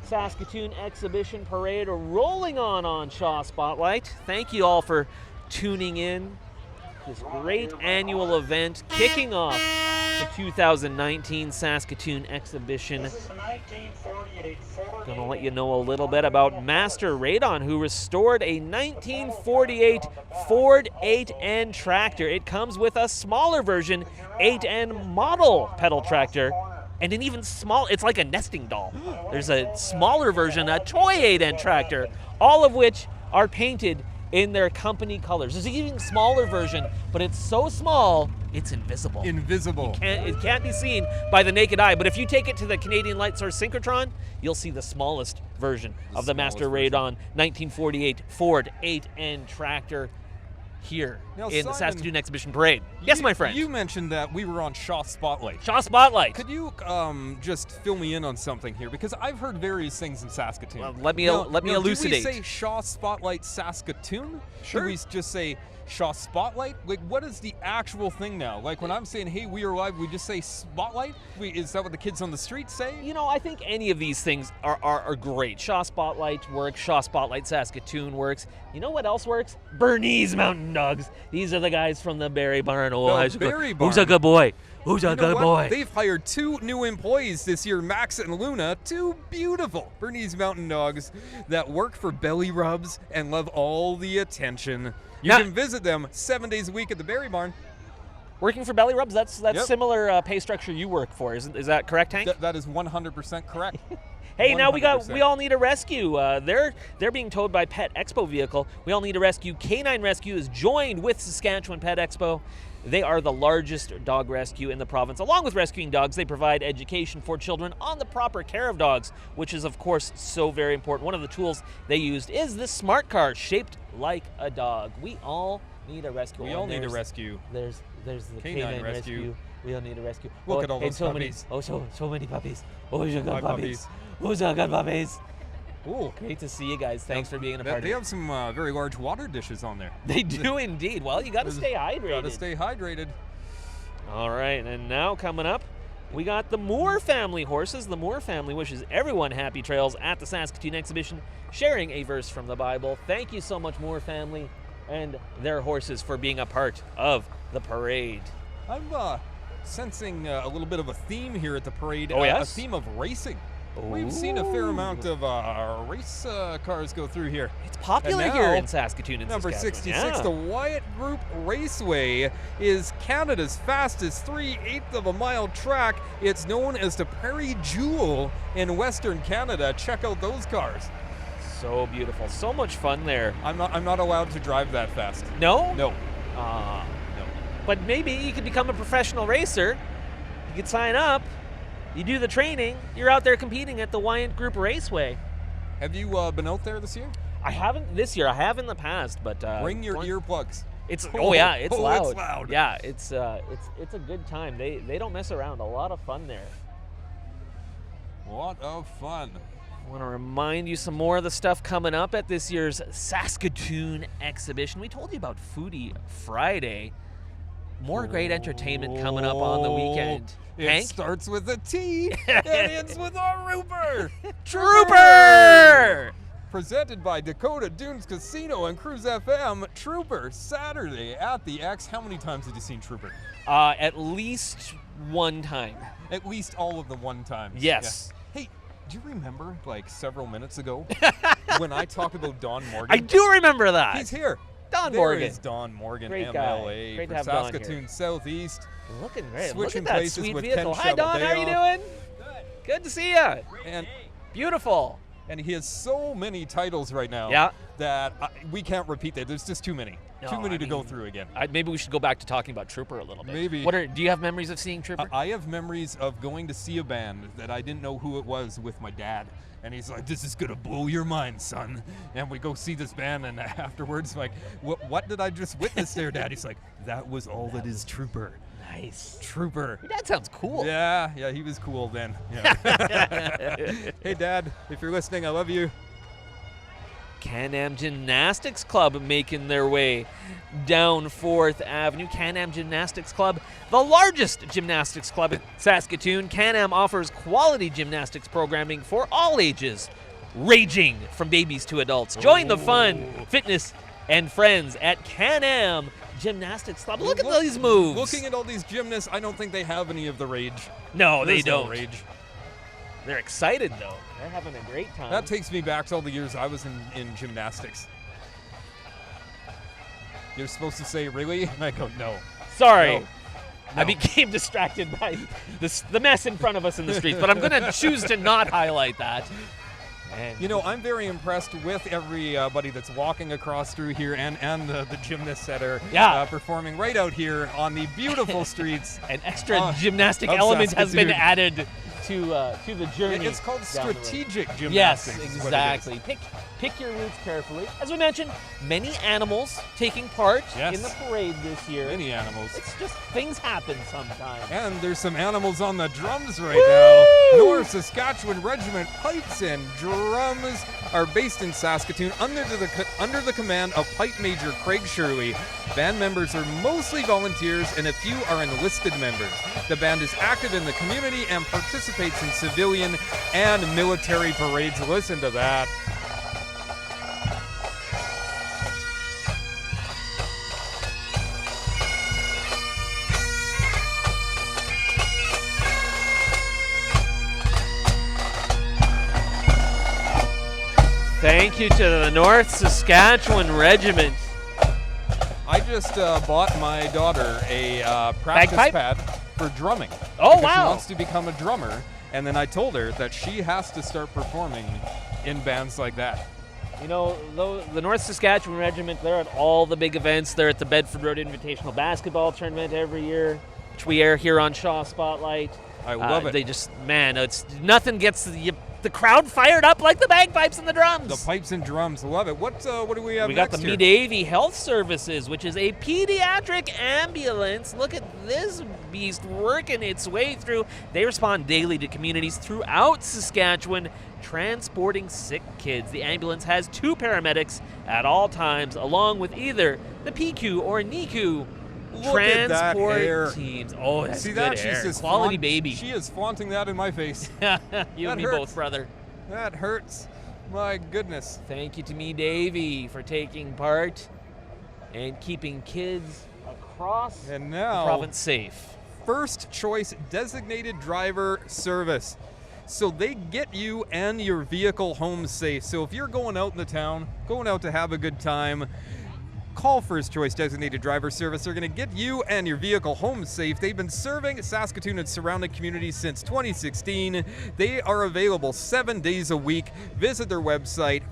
Saskatoon Exhibition Parade rolling on Shaw Spotlight. Thank you all for tuning in. This great annual event kicking off the 2019 Saskatoon Exhibition. Gonna let you know a little bit about Master Radon, who restored a 1948 Ford 8N tractor. It comes with a smaller version, 8N model pedal tractor, and an even small, it's like a nesting doll. There's a smaller version, a toy 8N tractor, all of which are painted in their company colors. There's an even smaller version, but it's so small, it's invisible. Invisible. It can't be seen by the naked eye, but if you take it to the Canadian Light Source Synchrotron, you'll see the smallest version of the Master Radon 1948 Ford 8N tractor here Now, in the Simon, Saskatoon Exhibition Parade. Yes, my friend. You mentioned that we were on Shaw Spotlight. Shaw Spotlight. Could you just fill me in on something here? Because I've heard various things in Saskatoon. Well, let me now, elucidate. Do we say Shaw Spotlight Saskatoon? Sure. Do we just say Shaw Spotlight? Like, what is the actual thing now? Like, when I'm saying, hey, we are live, we just say Spotlight? Is that what the kids on the street say? You know, I think any of these things are great. Shaw Spotlight works. Shaw Spotlight Saskatoon works. You know what else works? Bernese Mountain Dogs. These are the guys from the Berry Barn. Oh, The Berry Barn. Who's a good boy? Who's a good boy? They've hired 2 new employees this year, Max and Luna, 2 beautiful Bernese Mountain Dogs that work for Belly Rubs and love all the attention. You Now- can visit them 7 days a week at the Berry Barn. Working for Belly Rubs, that's Yep. similar pay structure you work for. Is that correct, Hank? That is 100% correct. Hey, now we 100%. all need a rescue. They're being towed by Pet Expo vehicle. We all need a rescue. Canine Rescue is joined with Saskatchewan Pet Expo. They are the largest dog rescue in the province. Along with rescuing dogs, they provide education for children on the proper care of dogs, which is of course so very important. One of the tools they used is this smart car shaped like a dog. We all need a rescue. We all need a rescue. There's the Canine canine rescue. rescue. We all need a rescue. Look at all and those so puppies. so many puppies. Oh, you My got puppies. Who's got puppies? Ooh. Great to see you guys. Thanks for being a part They of have some very large water dishes on there. it. They do indeed. Well, you got to stay hydrated. Gotta stay hydrated. All right, and now coming up, we got the Moore family horses. The Moore family wishes everyone happy trails at the Saskatoon Exhibition, sharing a verse from the Bible. Thank you so much, Moore family and their horses, for being a part of the parade. I'm sensing a little bit of a theme here at the parade. Oh, yes? A theme of racing. We've seen a fair amount of race cars go through here. It's popular And here now, in Saskatoon and Number Saskatchewan. 66, Yeah. the Wyatt Group Raceway is Canada's fastest 3/8 of a mile track. It's known as the Prairie Jewel in Western Canada. Check out those cars. So beautiful. So much fun there. I'm not allowed to drive that fast. No? No. Ah. No. But maybe you could become a professional racer. You could sign up. You do the training. You're out there competing at the Wyatt Group Raceway. Have you been out there this year? I haven't this year. I have in the past, but Bring your earplugs. It's yeah, it's Oh, loud. it's loud. Yeah, it's a good time. They don't mess around. A lot of fun there. What of fun. I want to remind you some more of the stuff coming up at this year's Saskatoon Exhibition. We told you about Foodie Friday. More great entertainment coming up on the weekend. It Hank? starts with a T and ends with a Rooper. Trooper! Presented by Dakota Dunes Casino and Cruise FM. Trooper, Saturday at the X. How many times have you seen Trooper? At least one time. At least all of the one times. Yes. Yeah. Hey, do you remember, like, several minutes ago when I talked about Don Morgan? I do remember that. He's here. Don There Morgan. is Don Morgan, Great MLA, guy. Great to for have Don Saskatoon here. Southeast. Looking great. Switching Look at that places sweet with vehicle. Ken Hi, Don. How are you Shabadeo. doing? Good to see you. And Beautiful. And he has so many titles right now Yeah. that we can't repeat that. There's just too many. No, too many I to go mean, through again. Maybe we should go back to talking about Trooper a little bit. Maybe. Do you have memories of seeing Trooper? I have memories of going to see a band that I didn't know who it was with my dad. And he's like, this is going to blow your mind, son. And we go see this band, and afterwards, like, what did I just witness there, Dad? He's like, that was all that is Trooper. Nice. Trooper. That sounds cool. Yeah, he was cool then. Yeah. Hey, Dad, if you're listening, I love you. Can-Am Gymnastics Club making their way down 4th Avenue. Can-Am Gymnastics Club, the largest gymnastics club in Saskatoon. Can-Am offers quality gymnastics programming for all ages, ranging from babies to adults. Join the fun, fitness, and friends at Can-Am Gymnastics Club. Look at these moves. Looking at all these gymnasts, I don't think they have any of the rage. No, they There's no don't. rage. They're excited, though. They're having a great time. That takes me back to all the years I was in gymnastics. You're supposed to say, really? And I go, no. Sorry. No. I became distracted by the mess in front of us in the streets, but I'm going to choose to not highlight that. And You know, I'm very impressed with everybody that's walking across through here and the gymnasts that are performing right out here on the beautiful streets. an extra gymnastic of element has been Saskatoon. added to the journey. It's called down the road. strategic gymnastics. Yes, is what it is. exactly. Pick your routes carefully. As we mentioned, many animals taking part Yes. in the parade this year. Many animals. It's just things happen sometimes. And there's some animals on the drums right now. North Saskatchewan Regiment Pipes and Drums are based in Saskatoon under the command of Pipe Major Craig Shirley. Band members are mostly volunteers and a few are enlisted members. The band is active in the community and participates in civilian and military parades. Listen to that. Thank you to the North Saskatchewan Regiment. I just bought my daughter a practice Bagpipe? pad for drumming. Oh, because She wow. wants to become a drummer, and then I told her that she has to start performing in bands like that. You know, the North Saskatchewan Regiment, they're at all the big events. They're at the Bedford Road Invitational Basketball Tournament every year, which we air here on Shaw Spotlight. I love it. They just, it's nothing gets the crowd fired up like the bagpipes and the drums. The pipes and drums, love it. What do we have We got next the here? Medavie Health Services, which is a pediatric ambulance. Look at this beast working its way through. They respond daily to communities throughout Saskatchewan, transporting sick kids. The ambulance has 2 paramedics at all times, along with either the PQ or NICU Look at that transport hair. teams. Oh, that's See good that? hair. She's just Quality baby. She is flaunting that in my face. You That and me hurts. both, brother. That hurts. My goodness. Thank you to me, Davey, for taking part and keeping kids across And the now, province safe. first choice designated driver service. So they get you and your vehicle home safe. So if you're going out in the town, going out to have a good time, call First Choice Designated Driver Service. They're going to get you and your vehicle home safe. They've been serving Saskatoon and surrounding communities since 2016. They are available 7 days a week. Visit their website,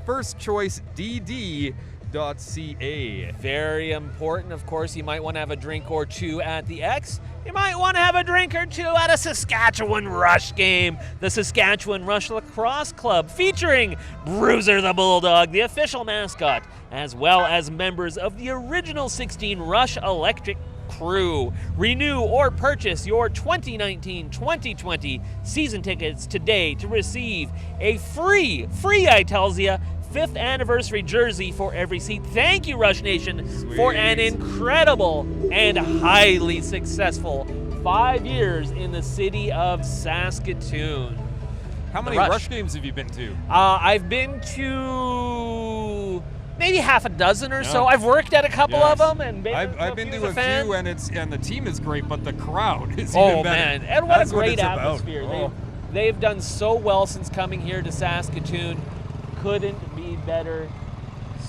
firstchoicedd.ca. Very important. Of course, you might want to have a drink or two at the X. You might want to have a drink or two at a Saskatchewan Rush game. The Saskatchewan Rush Lacrosse Club, featuring Bruiser the Bulldog, the official mascot, as well as members of the original 16 Rush Electric crew. Renew or purchase your 2019-2020 season tickets today to receive a free, I tells ya, 5th anniversary jersey for every seat. Thank you, Rush Nation, for an Sweet. incredible and highly successful 5 years in the city of Saskatoon. How many Rush. Rush games have you been to? I've been to maybe half a dozen or so. Yeah. I've worked at a couple of Yes. them, and I've been to a fan. few, and the team is great, but the crowd is Oh even better. man, and what That's a great it's about. atmosphere! Oh. They've done so well since coming here to Saskatoon. Couldn't be better.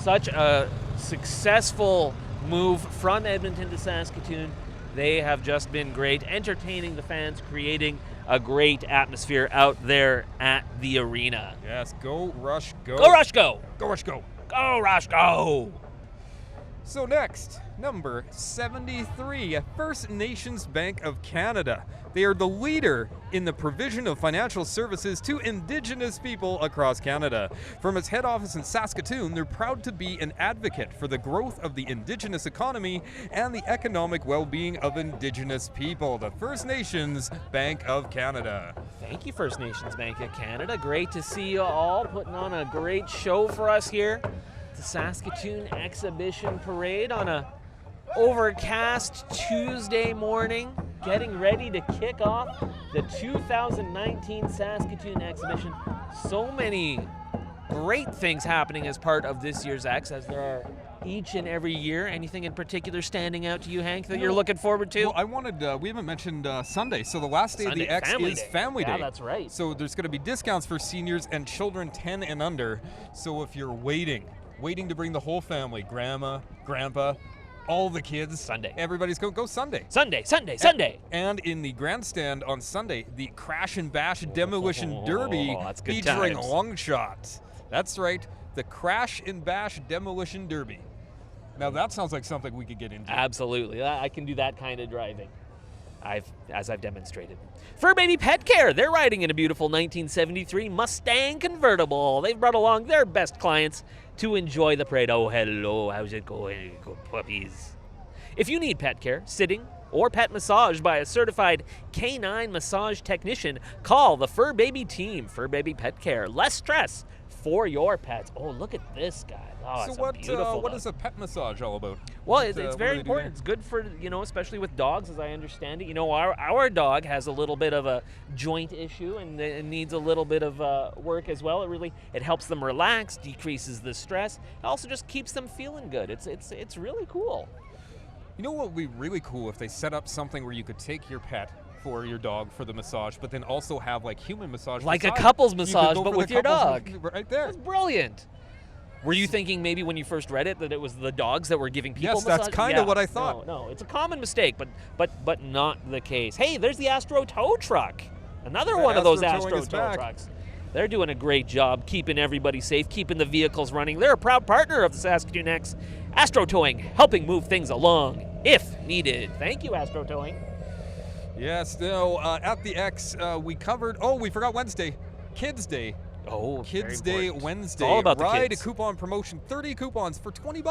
Such a successful move from Edmonton to Saskatoon. They have just been great, entertaining the fans, creating a great atmosphere out there at the arena. Yes, go Rush, go. Go Rush, go! Go Rush, go. Go Rush, go! So next, number 73, First Nations Bank of Canada. They are the leader in the provision of financial services to Indigenous people across Canada. From its head office in Saskatoon, they're proud to be an advocate for the growth of the Indigenous economy and the economic well-being of Indigenous people. The First Nations Bank of Canada. Thank you, First Nations Bank of Canada. Great to see you all putting on a great show for us here the Saskatoon Exhibition Parade on a overcast Tuesday morning, getting ready to kick off the 2019 Saskatoon Exhibition. So many great things happening as part of this year's X, as there are each and every year. Anything in particular standing out to you, Hank, that you're looking forward to? Well, I wanted, we haven't mentioned Sunday. So the last day of the X is Family Day. Yeah, that's right. So there's going to be discounts for seniors and children 10 and under. So if you're waiting to bring the whole family, grandma, grandpa, all the kids. Sunday. Everybody's go Sunday. Sunday. And in the grandstand on Sunday, the Crash and Bash Demolition Derby that's good featuring times. long shots. That's right, the Crash and Bash Demolition Derby. Now that sounds like something we could get into. Absolutely. I can do that kind of driving. As I've demonstrated. Fur Baby Pet Care, they're riding in a beautiful 1973 Mustang convertible. They've brought along their best clients to enjoy the parade. Oh, hello, how's it going, good puppies? If you need pet care, sitting, or pet massage by a certified canine massage technician, call the Fur Baby team. Fur Baby Pet Care, less stress for your pets. Oh, look at this guy. Oh, So it's a beautiful what dog. is a pet massage all about? Well, What, it's what very do they do important. It's good for, especially with dogs, as I understand it. Our dog has a little bit of a joint issue and it needs a little bit of work as well. It helps them relax, decreases the stress. It also just keeps them feeling good. It's really cool. You know what would be really cool if they set up something where you could take your pet for your dog for the massage, but then also have like human massage. Like a beside. couple's You could massage, go but for with the your couple's dog. right there. That's brilliant. Were you thinking maybe when you first read it that it was the dogs that were giving people Yes, that's massage? kinda what I thought. No, it's a common mistake, but not the case. Hey, there's the Astro Tow Truck. Another Yeah, one of those Astro Towing Astro is Tow back. trucks. They're doing a great job keeping everybody safe, keeping the vehicles running. They're a proud partner of the Saskatoon Ex. Astro Towing, helping move things along if needed. Thank you, Astro Towing. Yes, no, at the X, we forgot Wednesday. Kids Day. Oh, Kids very Day important. Wednesday. It's all about the Ride kids. coupon promotion, 30 coupons for $20.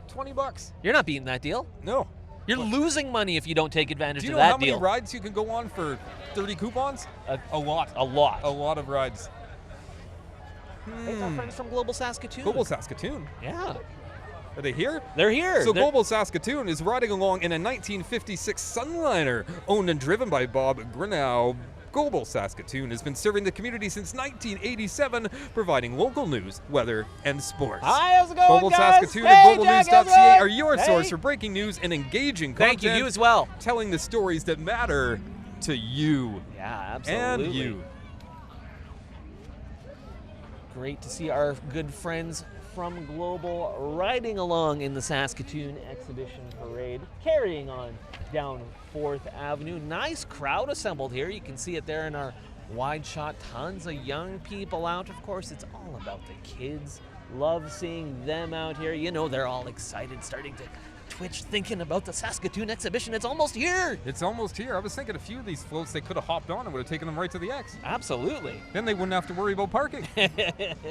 $20. You're not beating that deal. No. You're losing money if you don't take advantage Do you of know that how many deal. rides you can go on for 30 coupons? A lot. A lot. A lot of rides. It's our friends from Global Saskatoon. Global Saskatoon. Yeah. Are they here? They're here. So They're- Global Saskatoon is riding along in a 1956 Sunliner, owned and driven by Bob Grinnell. Global Saskatoon has been serving the community since 1987, providing local news, weather, and sports. Hi, how's it going, Global guys? Saskatoon Hey, and Jack, globalnews.ca how's it are your going? source Hey. for breaking news and engaging Thank you. content. You as well. Telling the stories that matter to you Yeah, absolutely. and you. Great to see our good friends from Global riding along in the Saskatoon Exhibition Parade, carrying on down 4th Avenue. Nice crowd assembled here. You can see it there in our wide shot. Tons of young people out. Of course, it's all about the kids. Love seeing them out here. They're all excited, starting to twitch, thinking about the Saskatoon Exhibition. It's almost here. It's almost here. I was thinking a few of these floats they could have hopped on and would have taken them right to the X. Absolutely. Then they wouldn't have to worry about parking.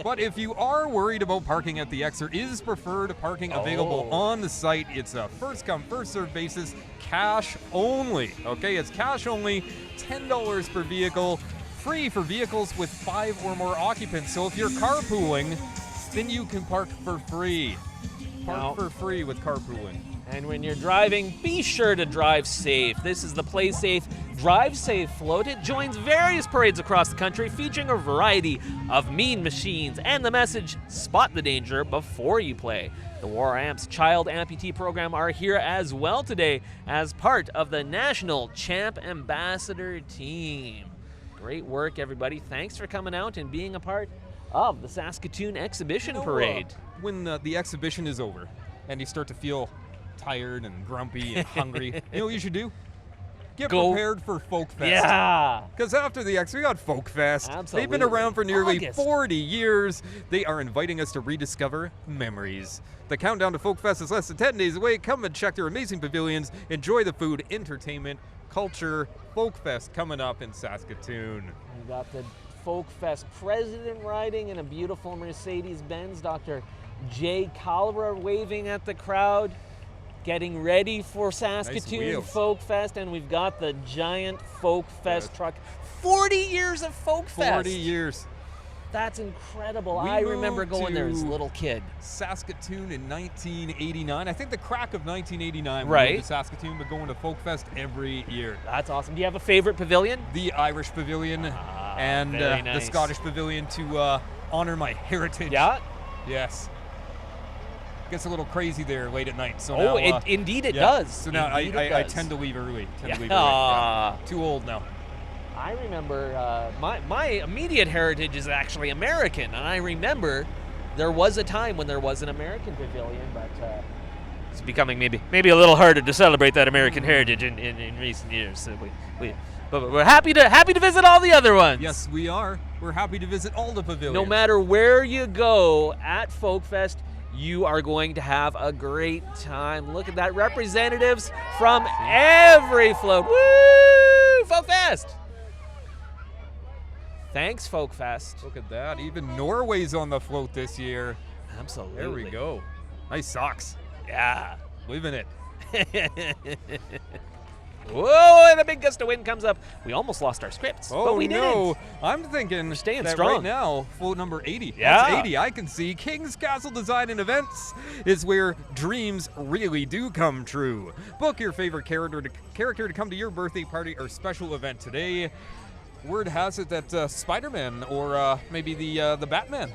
But if you are worried about parking at the X, there is preferred parking available on the site. It's a first come, first served basis, cash only. Okay, it's cash only, $10 per vehicle, free for vehicles with 5 or more occupants. So if you're carpooling, then you can park for free. Park for free with carpooling. And when you're driving, be sure to drive safe. This is the Play Safe, Drive Safe float. It joins various parades across the country featuring a variety of mean machines and the message, spot the danger before you play. The War Amps Child Amputee Program are here as well today as part of the National Champ Ambassador team. Great work, everybody. Thanks for coming out and being a part of the Saskatoon Exhibition Parade. When the exhibition is over and you start to feel tired and grumpy and hungry, you know what you should do? Get prepared for Folk Fest. Yeah. Because after the X, we got Folk Fest. Absolutely. They've been around for nearly August. 40 years. They are inviting us to rediscover memories. The countdown to Folk Fest is less than 10 days away. Come and check their amazing pavilions. Enjoy the food, entertainment, culture. Folk Fest coming up in Saskatoon. We got the Folk Fest president riding in a beautiful Mercedes-Benz. Dr. Jay Calvera waving at the crowd, getting ready for Saskatoon wheels. Folk Fest, and we've got the giant Folk Fest truck. 40 years of Folk Fest. 40 years. That's incredible. We I remember moved going there as a to little kid. Saskatoon in 1989. I think the crack of 1989 we Right. moved to Saskatoon, but going to Folk Fest every year. That's awesome. Do you have a favorite pavilion? The Irish Pavilion and very the nice. Scottish Pavilion to honor my heritage. Yeah. Yes. Gets a little crazy there late at night. So Oh, now, indeed it yeah. does. So now Indeed it I does. tend to leave early. Yeah. Yeah. Too old now. I remember my immediate heritage is actually American, and I remember there was a time when there was an American pavilion, but it's becoming maybe a little harder to celebrate that American heritage in recent years. So but we're happy to visit all the other ones. Yes, we are. We're happy to visit all the pavilions. No matter where you go at Folk Fest, you are going to have a great time. Look at that, representatives from every float. Woo! Folk Fest! Thanks, Folk Fest. Look at that. Even Norway's on the float this year. Absolutely. There we go. Nice socks. Yeah. Living it. Whoa, and a big gust of wind comes up. We almost lost our scripts, Oh but we no! didn't. I'm thinking staying that strong. right now, float number 80. Yeah. That's 80. I can see King's Castle Design and Events is where dreams really do come true. Book your favorite character to come to your birthday party or special event today. Word has it that Spider-Man or maybe the Batman,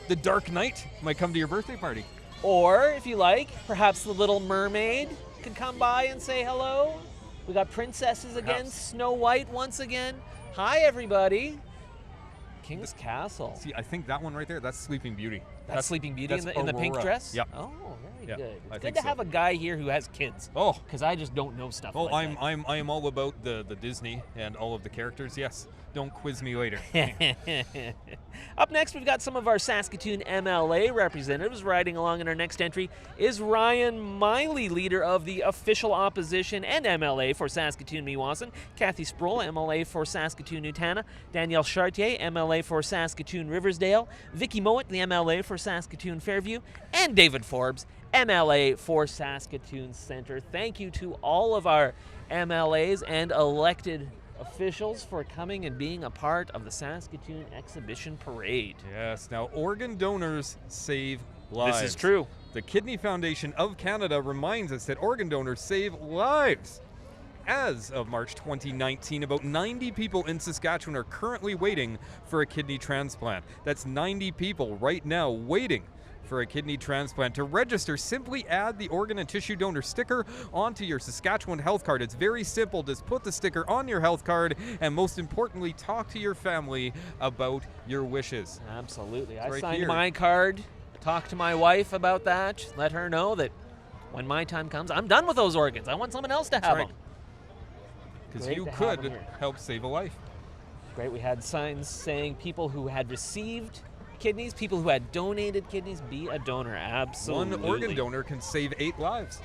the Dark Knight, might come to your birthday party. Or, if you like, perhaps the Little Mermaid could come by and say hello. We got princesses again, Perhaps. Snow White once again. Hi, everybody. King's Castle. See, I think that one right there, that's Sleeping Beauty. That's Sleeping Beauty in the pink Aurora. dress? Yep. Oh, very Yeah, good. I It's think good to so. have a guy here who has kids. Oh, Because I just don't know stuff like I am all about the Disney and all of the characters. Yes, don't quiz me later. that. Up next, we've got some of our Saskatoon MLA representatives. Riding along in our next entry is Ryan Miley, leader of the official opposition and MLA for Saskatoon Meewasin. Kathy Sproul, MLA for Saskatoon Nutana. Danielle Chartier, MLA for Saskatoon Riversdale. Vicky Mowat, the MLA for Saskatoon Fairview. And David Forbes, MLA for Saskatoon Centre. Thank you to all of our MLAs and elected officials for coming and being a part of the Saskatoon Exhibition Parade. Yes, now organ donors save lives. This is true. The Kidney Foundation of Canada reminds us that organ donors save lives. As of March 2019, about 90 people in Saskatchewan are currently waiting for a kidney transplant. That's 90 people right now waiting for a kidney transplant. To register, simply add the organ and tissue donor sticker onto your Saskatchewan health card. It's very simple. Just put the sticker on your health card, and most importantly, talk to your family about your wishes. Absolutely. It's I right signed here. my card, talked to my wife about that, let her know that when my time comes, I'm done with those organs. I want someone else to have right. them. Because Great you to have could them here. help save a life. Great. We had signs saying people who had received kidneys, people who had donated kidneys, be a donor. Absolutely. One organ donor can save 8 lives.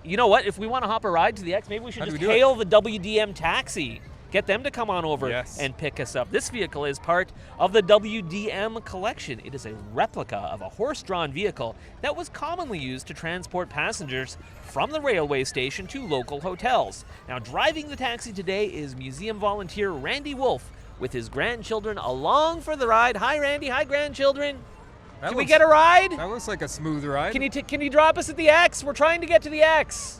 You know what? If we want to hop a ride to the X, maybe we should How do just we do it? hail the WDM taxi. Get them to come on over Yes. and pick us up. This vehicle is part of the WDM collection. It is a replica of a horse-drawn vehicle that was commonly used to transport passengers from the railway station to local hotels. Now, driving the taxi today is museum volunteer Randy Wolf with his grandchildren along for the ride. Hi, Randy. Hi, grandchildren. Can we get a ride? That looks like a smooth ride. Can you drop us at the X? We're trying to get to the X.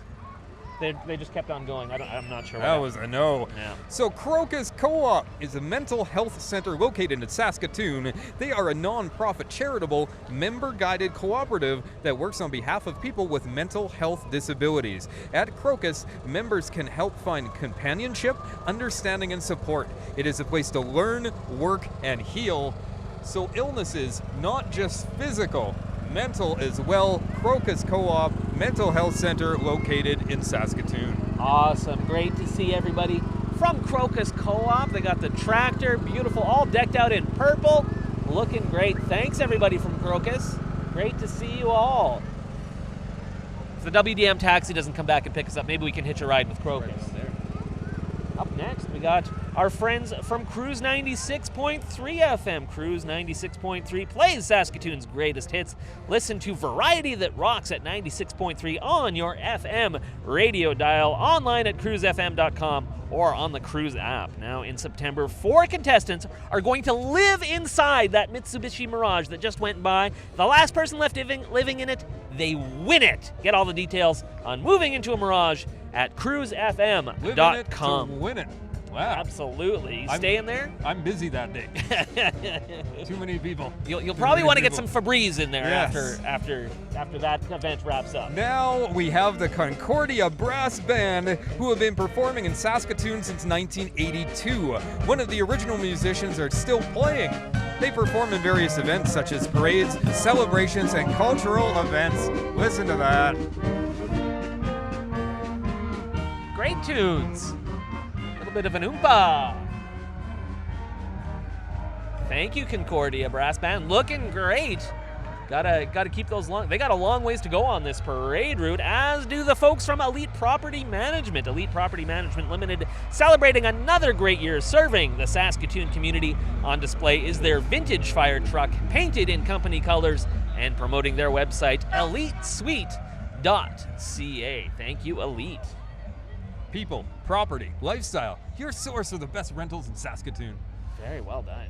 They just kept on going. I'm not sure. That was a no. Yeah. So Crocus Co-op is a mental health center located in Saskatoon. They are a non-profit charitable member-guided cooperative that works on behalf of people with mental health disabilities. At Crocus, members can help find companionship, understanding, and support. It is a place to learn, work, and heal. So illnesses, not just physical, mental as well. Crocus Co-op Mental Health Center located in Saskatoon. Awesome. Great to see everybody from Crocus Co-op. They got the tractor, beautiful, all decked out in purple. Looking great. Thanks, everybody from Crocus. Great to see you all. If the WDM taxi doesn't come back and pick us up, maybe we can hitch a ride with Crocus. Right there. Up next, we got our friends from Cruise 96.3 FM. Cruise 96.3 plays Saskatoon's greatest hits. Listen to Variety That Rocks at 96.3 on your FM radio dial, online at cruisefm.com, or on the Cruise app. Now in September, 4 contestants are going to live inside that Mitsubishi Mirage that just went by. The last person left living in it, they win it. Get all the details on moving into a Mirage at cruisefm.com. Live in it to win it. Wow. Absolutely. You staying there? I'm busy that day. Too many people. You'll probably want to get some Febreze in there Yes. after that event wraps up. Now we have the Concordia Brass Band, who have been performing in Saskatoon since 1982. One of the original musicians are still playing. They perform in various events such as parades, celebrations, and cultural events. Listen to that. Great tunes. A little bit of an oompa. Thank you, Concordia Brass Band. Looking great. Gotta keep those long. They got a long ways to go on this parade route, as do the folks from Elite Property Management. Elite Property Management Limited, celebrating another great year serving the Saskatoon community. On display is their vintage fire truck, painted in company colors, and promoting their website, elitesuite.ca. Thank you, Elite. People, property, lifestyle, your source of the best rentals in Saskatoon. Very well done.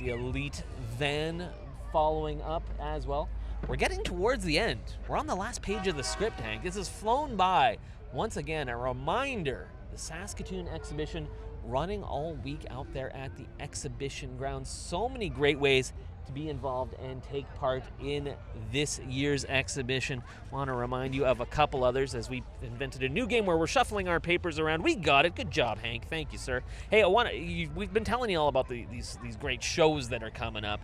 The Elite van following up as well. We're getting towards the end. We're on the last page of the script, Hank. This has flown by. Once again, a reminder, the Saskatoon exhibition running all week out there at the exhibition grounds. So many great ways to be involved and take part in this year's exhibition. Want to remind you of a couple others, as we invented a new game where we're shuffling our papers around. We got it. Good job, Hank. Thank you, sir. Hey, we've been telling you all about these great shows that are coming up.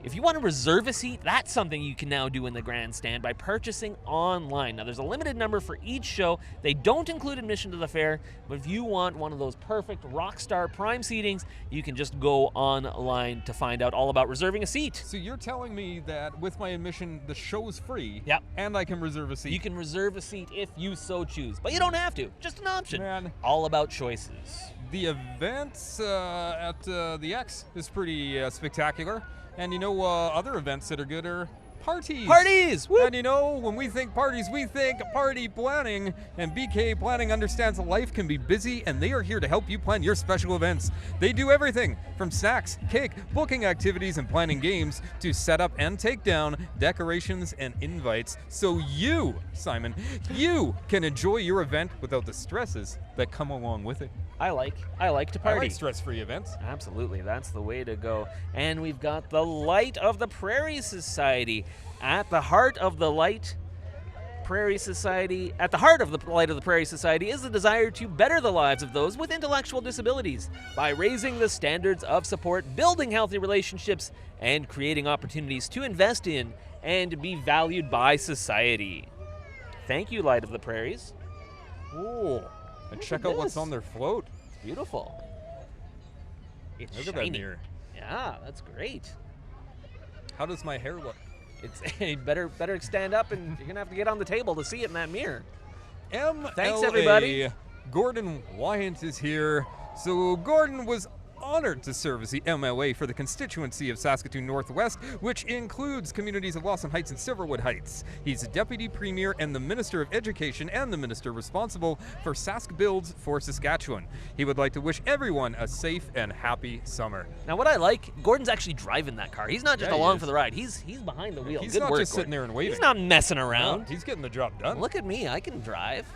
If you want to reserve a seat, that's something you can now do in the grandstand by purchasing online. Now, there's a limited number for each show. They don't include admission to the fair, but if you want one of those perfect Rockstar Prime seatings, you can just go online to find out all about reserving a seat. So you're telling me that with my admission, the show's free, Yep. and I can reserve a seat? You can reserve a seat if you so choose, but you don't have to. Just an option. Man. All about choices. The events at the X is pretty spectacular. And you know, other events that are good are parties. Parties! Woo! And you know, when we think parties, we think party planning. And BK Planning understands life can be busy, and they are here to help you plan your special events. They do everything from snacks, cake, booking activities, and planning games to set up and take down decorations and invites. So you, Simon, you can enjoy your event without the stresses that come along with it. I like to party. I like stress-free events. Absolutely, that's the way to go. And we've got the Light of the Prairie Society. At the heart of the Light Prairie Society, at the heart of the Light of the Prairie Society is the desire to better the lives of those with intellectual disabilities by raising the standards of support, building healthy relationships, and creating opportunities to invest in and be valued by society. Thank you, Light of the Prairies. Ooh. And check out what's on their float. It's beautiful. It's Look at shiny. that mirror. Yeah, that's great. How does my hair look? It's better stand up, and you're gonna have to get on the table to see it in that mirror. MLA. Thanks, everybody. Gordon Wyant is here. So Gordon was honored to serve as the MLA for the constituency of Saskatoon Northwest, which includes communities of Lawson Heights and Silverwood Heights. He's the Deputy Premier and the Minister of Education and the Minister responsible for Sask Builds for Saskatchewan. He would like to wish everyone a safe and happy summer. Now, what I like, Gordon's actually driving that car. He's not just Yeah, he along is. for the ride. He's behind the wheel. He's Good not work, just sitting Gordon. there and waiting. He's not messing around. No, he's getting the job done. Look at me. I can drive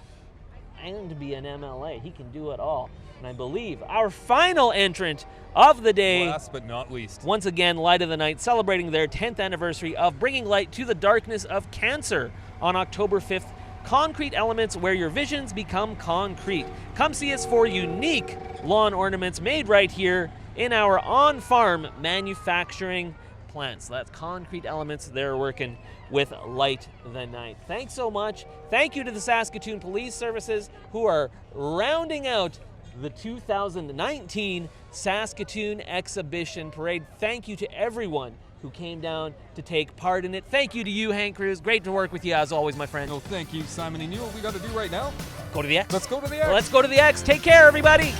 and be an MLA. He can do it all. And I believe our final entrant of the day, Last but not least. once again, Light of the Night, celebrating their 10th anniversary of bringing light to the darkness of cancer on October 5th. Concrete Elements, where your visions become concrete. Come see us for unique lawn ornaments made right here in our on-farm manufacturing plants. So that's Concrete Elements. They're working with Light the Night. Thanks so much. Thank you to the Saskatoon Police Services, who are rounding out the 2019 Saskatoon Exhibition Parade. Thank you to everyone who came down to take part in it. Thank you to you, Hank Cruz. Great to work with you as always, my friend. No, thank you, Simon. And you know what we got to do right now? Go to the X. Let's go to the X. Let's go to the X. Take care, everybody.